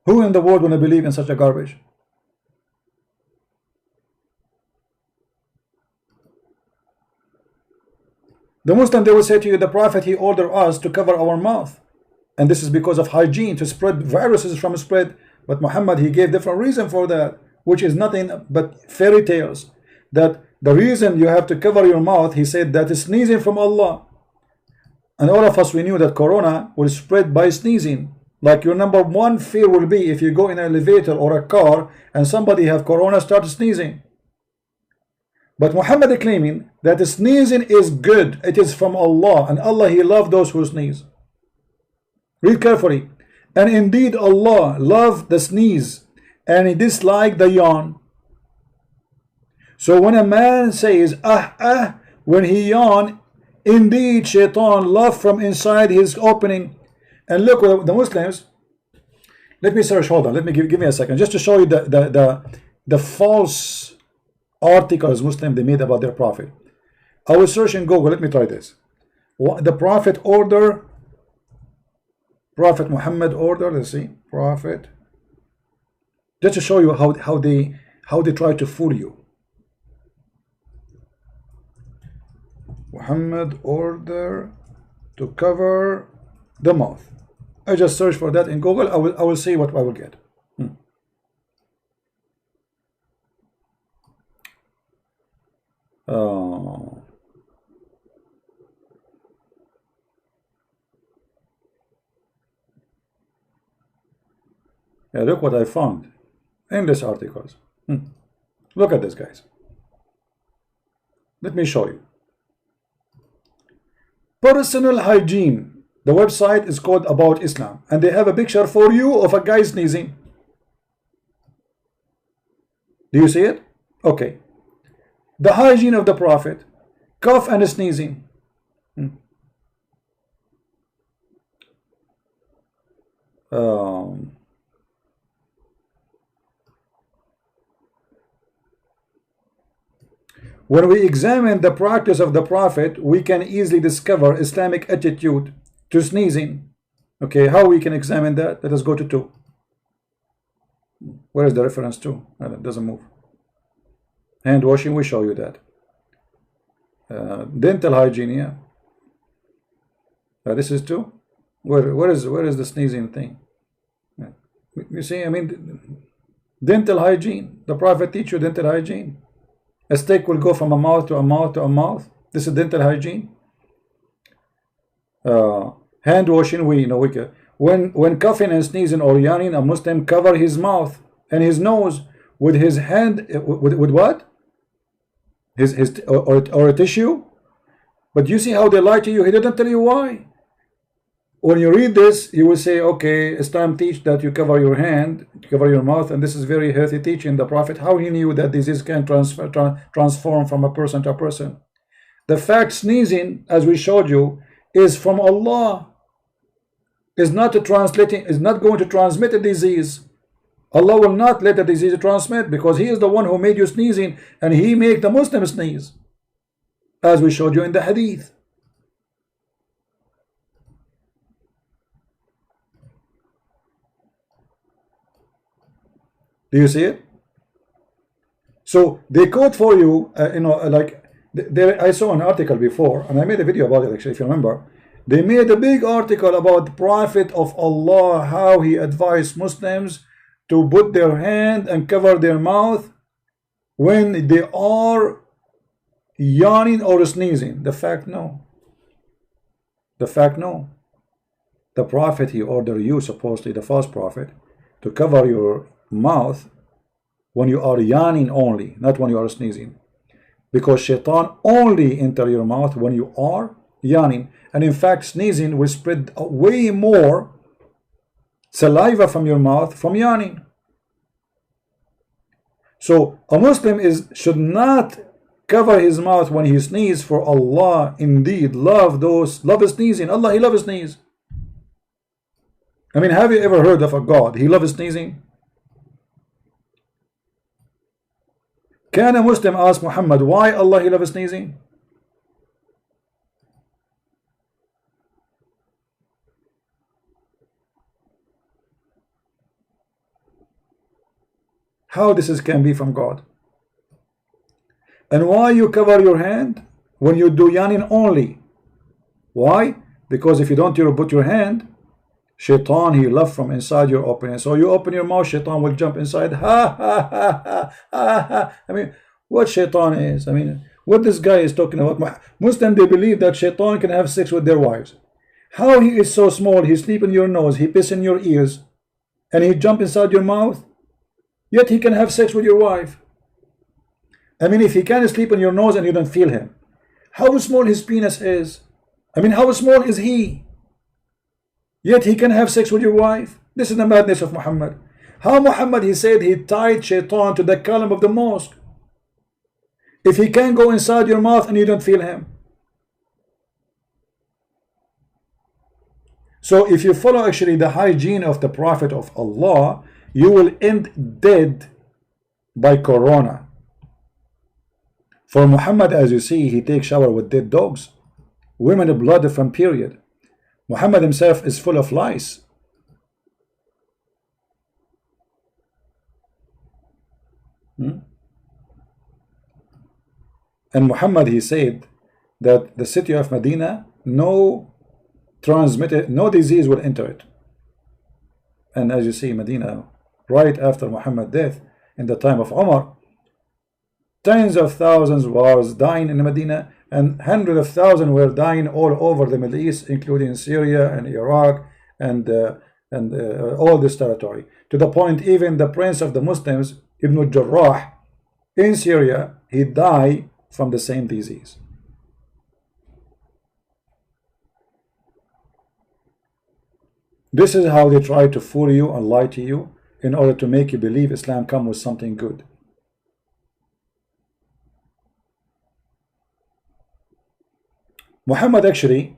Who in the world will believe in such a garbage? The Muslim, they will say to you, the Prophet, he ordered us to cover our mouth, and this is because of hygiene, to spread viruses from spread. But Muhammad, he gave different reason for that, which is nothing but fairy tales. That the reason you have to cover your mouth, he said, that is sneezing from Allah. And all of us, we knew that corona will spread by sneezing. Like your number one fear will be if you go in an elevator or a car and somebody have corona, start sneezing. But Muhammad is claiming that the sneezing is good. It is from Allah, and Allah, he loves those who sneeze. Read carefully. And indeed Allah loved the sneeze, and he disliked the yawn. So when a man says when he yawn, indeed shaitan laugh from inside his opening. And look, the Muslims, let me search, hold on, let me give me a second, just to show you the false articles Muslim they made about their prophet. I will search in Google, let me try this. The Prophet order, Prophet Muhammad order, let's see, Prophet, just to show you how they try to fool you. Muhammad order to cover the mouth. I just search for that in Google. I will see what I will get. Yeah, look what I found in this articles. Look at this, guys. Let me show you. Personal hygiene. The website is called About Islam, and they have a picture for you of a guy sneezing. Do you see it? Okay. The hygiene of the Prophet, cough and sneezing. When we examine the practice of the Prophet, we can easily discover Islamic attitude to sneezing. Okay, how we can examine that? Let us go to 2. Where is the reference to? It doesn't move. Hand washing, we show you that. Dental hygiene, yeah. This is 2. Where is the sneezing thing? You see, I mean, dental hygiene. The Prophet teach you dental hygiene. A stick will go from a mouth to a mouth to a mouth. This is dental hygiene. Hand washing, we know we can. When coughing and sneezing or yawning, a Muslim cover his mouth and his nose with his hand, with what? Or a tissue. But you see how they lie to you. He didn't tell you why. When you read this, you will say, okay, Islam teach that you cover your hand, you cover your mouth, and this is very healthy teaching. The Prophet, how he knew that disease can transform from a person to a person. The fact sneezing, as we showed you, is from Allah. Is not going to transmit a disease. Allah will not let the disease transmit, because He is the one who made you sneezing, and He make the Muslim sneeze, as we showed you in the hadith. Do you see it? So they quote for you, like I saw an article before, and I made a video about it actually, if you remember. They made a big article about the Prophet of Allah, how he advised Muslims to put their hand and cover their mouth when they are yawning or sneezing. The fact, no. The fact, no. The Prophet, he ordered you, supposedly the false prophet, to cover your mouth when you are yawning only, not when you are sneezing, because shaitan only enter your mouth when you are yawning. And in fact, sneezing will spread way more saliva from your mouth from yawning. So a Muslim should not cover his mouth when he sneezes, for Allah indeed love sneezing. Allah, he loves sneeze. I mean, have you ever heard of a God he loves sneezing? Can a Muslim ask Muhammad why Allah he loves sneezing? How this can be from God? And why you cover your hand when you do yawning only? Why? Because if you don't put your hand, shaitan he love from inside your opening. So you open your mouth, shaitan will jump inside. Ha ha ha ha ha ha. I mean, what shaitan is? I mean, what this guy is talking about? Muslim, they believe that shaitan can have sex with their wives. How he is so small? He sleep in your nose, he piss in your ears, and he jump inside your mouth. Yet he can have sex with your wife. I mean, if he can sleep in your nose and you don't feel him, how small his penis is? I mean, how small is he? Yet he can have sex with your wife. This is the madness of Muhammad. How Muhammad, he said he tied shaitan to the column of the mosque. if he can go inside your mouth and you don't feel him? So if you follow actually the hygiene of the Prophet of Allah, you will end dead by corona. For Muhammad, as you see, he takes shower with dead dogs, women blood from period. Muhammad himself is full of lies. And Muhammad, he said that the city of Medina, no disease will enter it. And as you see, Medina, right after Muhammad's death, in the time of Umar, tens of thousands was dying in Medina, and hundreds of thousands were dying all over the Middle East, including Syria and Iraq and all this territory. To the point, even the prince of the Muslims, Ibn al-Jarrah, in Syria, he died from the same disease. This is how they try to fool you and lie to you in order to make you believe Islam comes with something good. Muhammad actually,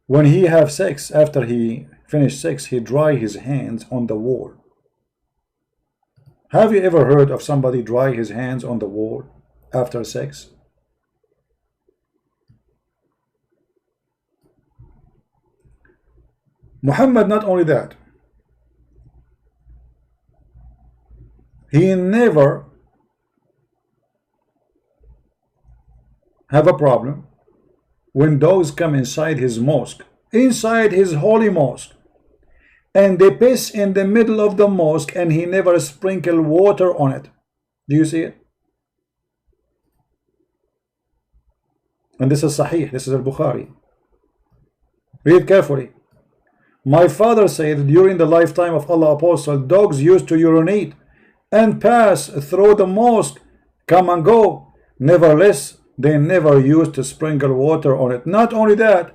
when he have sex, after he finished sex, he dry his hands on the wall. Have you ever heard of somebody dry his hands on the wall after sex? Muhammad, not only that, he never have a problem when dogs come inside his mosque, inside his holy mosque, and they piss in the middle of the mosque, and he never sprinkle water on it. Do you see it? And this is Sahih, this is Al-Bukhari. Read carefully. My father said during the lifetime of Allah Apostle, dogs used to urinate and pass through the mosque, come and go. Nevertheless, they never used to sprinkle water on it. Not only that,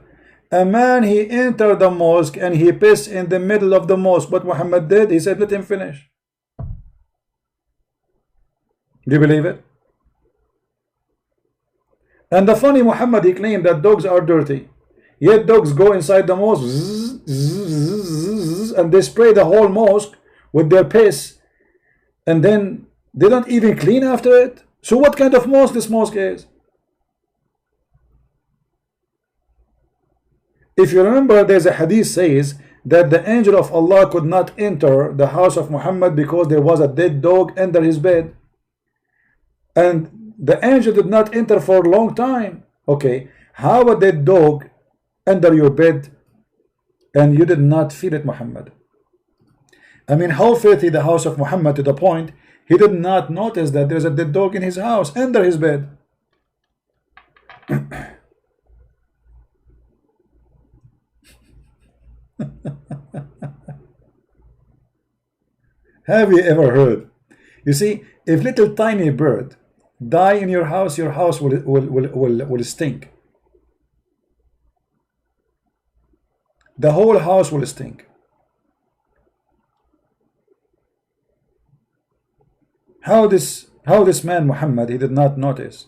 a man, he entered the mosque and he pissed in the middle of the mosque. What Muhammad did, he said, let him finish. Do you believe it? And the funny, Muhammad, he claimed that dogs are dirty. Yet dogs go inside the mosque and they spray the whole mosque with their piss, and then they don't even clean after it. So what kind of mosque this mosque is? If you remember, there's a hadith says that the angel of Allah could not enter the house of Muhammad because there was a dead dog under his bed, and the angel did not enter for a long time. Okay, how a dead dog under your bed and you did not feel it, Muhammad? I mean, how filthy the house of Muhammad, to the point he did not notice that there's a dead dog in his house under his bed. Have you ever heard? You see, if little tiny bird die in your house will stink. The whole house will stink. How this man Muhammad, he did not notice?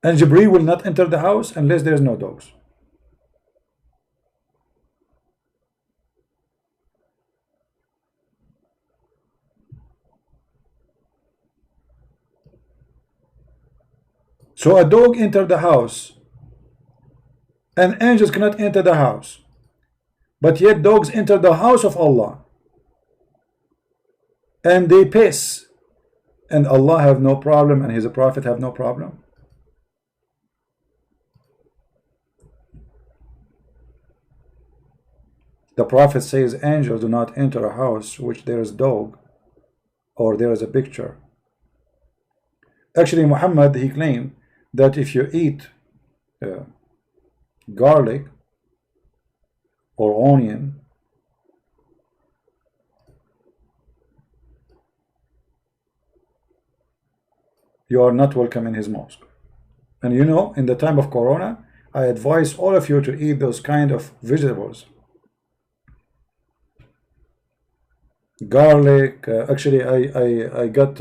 And Jibreel will not enter the house unless there is no dogs. So a dog entered the house, and angels cannot enter the house, but yet dogs enter the house of Allah, and they piss, and Allah have no problem, and His Prophet have no problem. The Prophet says angels do not enter a house which there is dog or there is a picture. Actually, Muhammad, he claimed that if you eat garlic or onion, you are not welcome in his mosque. And you know, in the time of Corona, I advise all of you to eat those kind of vegetables. garlic. Actually, I got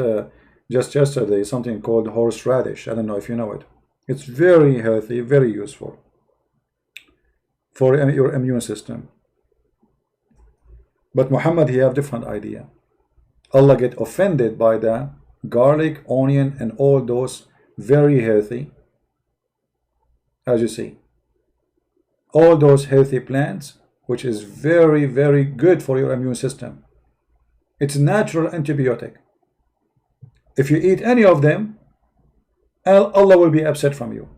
just yesterday something called horseradish. I don't know if you know it. It's very healthy, very useful for your immune system. But Muhammad, he have different idea. Allah get offended by the garlic, onion, and all those very healthy, as you see, all those healthy plants, which is very, very good for your immune system. It's natural antibiotic. If you eat any of them, Allah will be upset from you.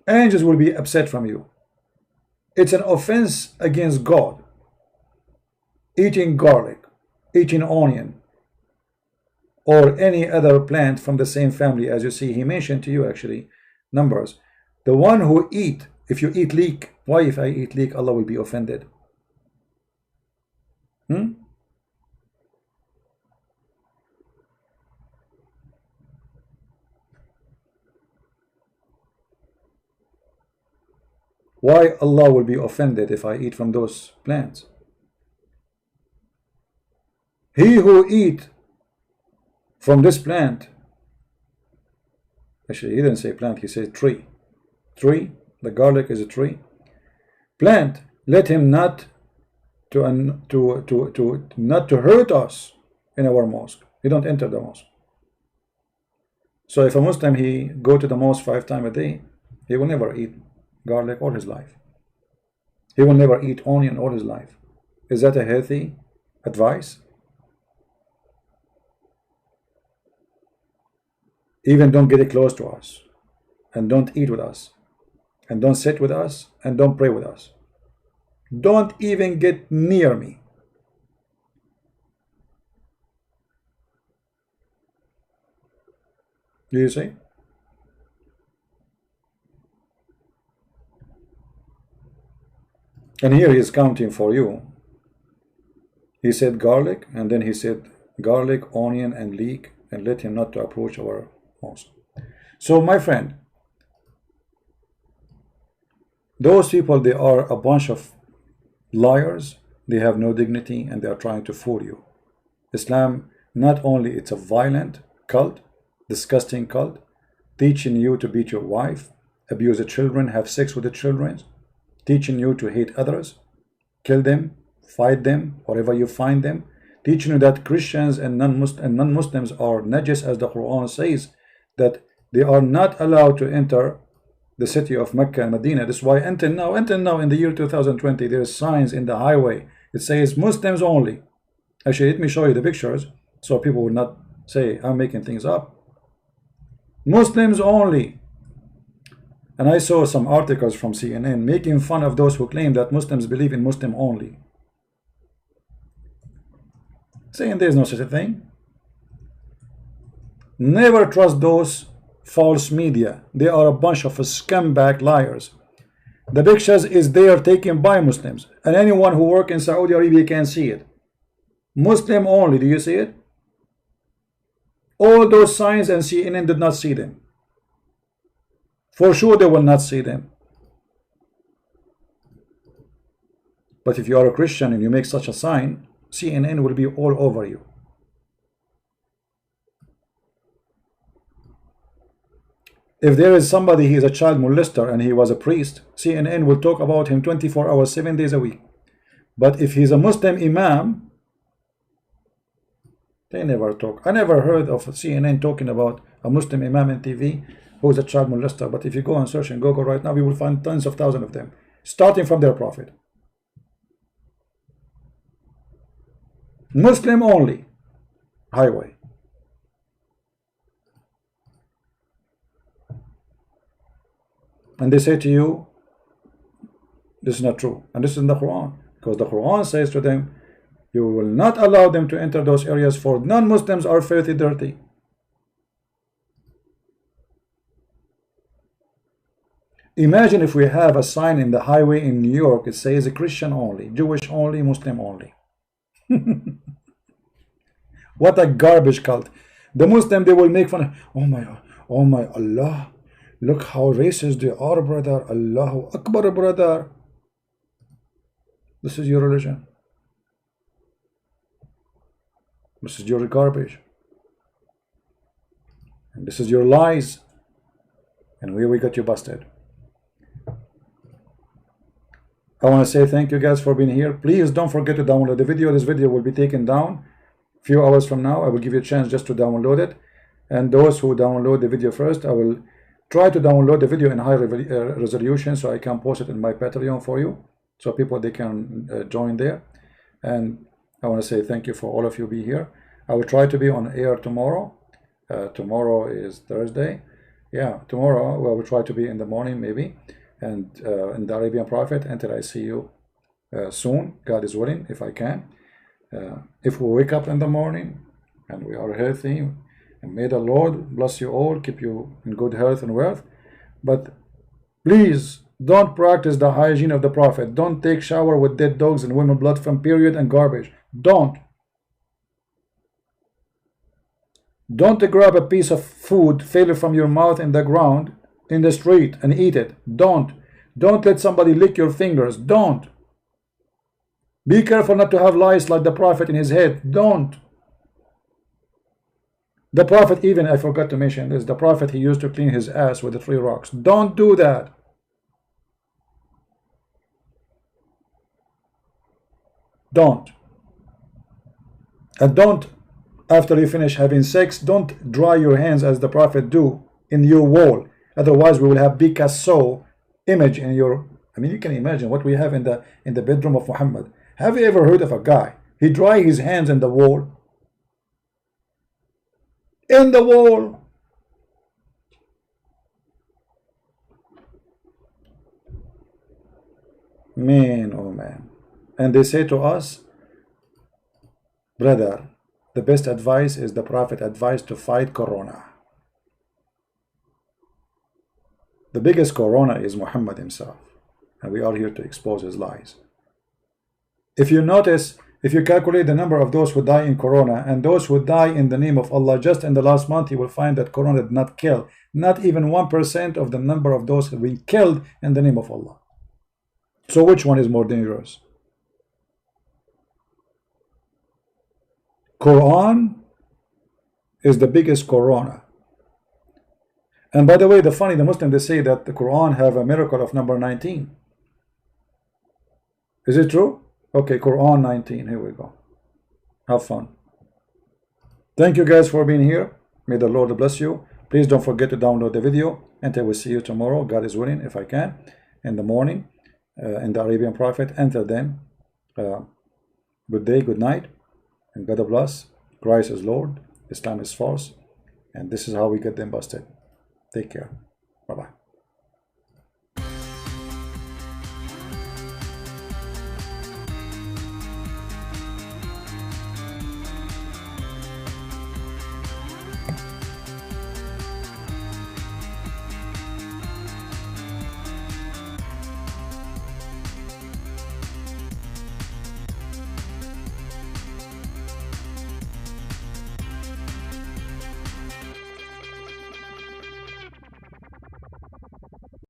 Angels will be upset from you. It's an offense against God. Eating garlic, eating onion, or any other plant from the same family. As you see, he mentioned to you actually numbers. The one who eat, if you eat leek, why if I eat leek Allah will be offended? Why Allah will be offended if I eat from those plants? He who eat from this plant, actually he didn't say plant, he said tree. Tree, the garlic is a tree. Plant, let him not to hurt us in our mosque. He don't enter the mosque. So if a Muslim he go to the mosque 5 times a day, he will never eat garlic all his life. He will never eat onion all his life. Is that a healthy advice? Even don't get close to us, and don't eat with us, and don't sit with us, and don't pray with us. Don't even get near me. Do you see? And here he is counting for you. He said garlic, and then he said garlic, onion, and leek, and let him not to approach our mosque. So my friend, those people, they are a bunch of liars. They have no dignity, and they are trying to fool you. Islam, not only it's a violent cult, disgusting cult, teaching you to beat your wife, abuse the children, have sex with the children, teaching you to hate others, kill them, fight them wherever you find them, teaching you that Christians and non-Muslims are najis, as the Quran says, that they are not allowed to enter the city of Mecca and Medina. That's why until now in the year 2020, there is signs in the highway. It says Muslims only. Actually, let me show you the pictures so people will not say I'm making things up. Muslims only. And I saw some articles from CNN making fun of those who claim that Muslims believe in Muslim only, saying there is no such a thing. Never trust those false media. They are a bunch of scumbag liars. The pictures is there taken by Muslims, and anyone who works in Saudi Arabia can see it. Muslim only. Do you see it? All those signs, and CNN did not see them. For sure they will not see them. But if you are a Christian and you make such a sign, CNN will be all over you. If there is somebody, he is a child molester and he was a priest, CNN will talk about him 24 hours, 7 days a week. But if he's a Muslim imam, they never talk. I never heard of CNN talking about a Muslim imam on TV who is a child molester. But if you go and search in Google right now, we will find tons of thousands of them, starting from their prophet. Muslim only highway. And they say to you, this is not true. And this is in the Quran. Because the Quran says to them, you will not allow them to enter those areas, for non-Muslims are filthy dirty. Imagine if we have a sign in the highway in New York, it says Christian only, Jewish only, Muslim only. What a garbage cult. The Muslim, they will make fun of, oh my Allah, look how racist they are, brother. Allahu Akbar, brother. This is your religion. This is your garbage. And this is your lies. And we got you busted. I want to say thank you guys for being here. Please don't forget to download the video. This video will be taken down a few hours from now. I will give you a chance just to download it. And those who download the video first, I will try to download the video in high resolution so I can post it in my Patreon for you. So people, they can join there. And I want to say thank you for all of you be here. I will try to be on air tomorrow. Tomorrow is Thursday. Yeah, tomorrow I will try to be in the morning maybe. And in the Arabian Prophet until I see you soon, God is willing, if I can. If we wake up in the morning and we are healthy, and may the Lord bless you all, keep you in good health and wealth. But please don't practice the hygiene of the Prophet. Don't take shower with dead dogs and women blood from period and garbage. Don't grab a piece of food, fail from your mouth in the ground in the street and eat it. Don't let somebody lick your fingers. Don't be careful not to have lice like the Prophet in his head. Don't. The Prophet, even, I forgot to mention this, the Prophet, he used to clean his ass with the 3 rocks. Don't do that. Don't. And don't, after you finish having sex, don't dry your hands as the Prophet do in your wall. Otherwise, we will have Picasso image in your. I mean, you can imagine what we have in the bedroom of Muhammad. Have you ever heard of a guy? He dry his hands in the wall. In the wall. Man, oh man. And they say to us, brother, the best advice is the Prophet advice to fight Corona. The biggest Corona is Muhammad himself, and we are here to expose his lies. If you notice, if you calculate the number of those who die in Corona and those who die in the name of Allah just in the last month, you will find that Corona did not kill not even 1% of the number of those who have been killed in the name of Allah. So which one is more dangerous? Quran is the biggest Corona. And by the way, the Muslims, they say that the Quran have a miracle of number 19. Is it true? Okay, Quran 19. Here we go. Have fun. Thank you guys for being here. May the Lord bless you. Please don't forget to download the video. Until we see you tomorrow, God is willing, if I can, in the morning, in the Arabian Prophet. Until then, good day, good night, and God bless. Christ is Lord, Islam is false, and this is how we get them busted. Take care. Bye-bye.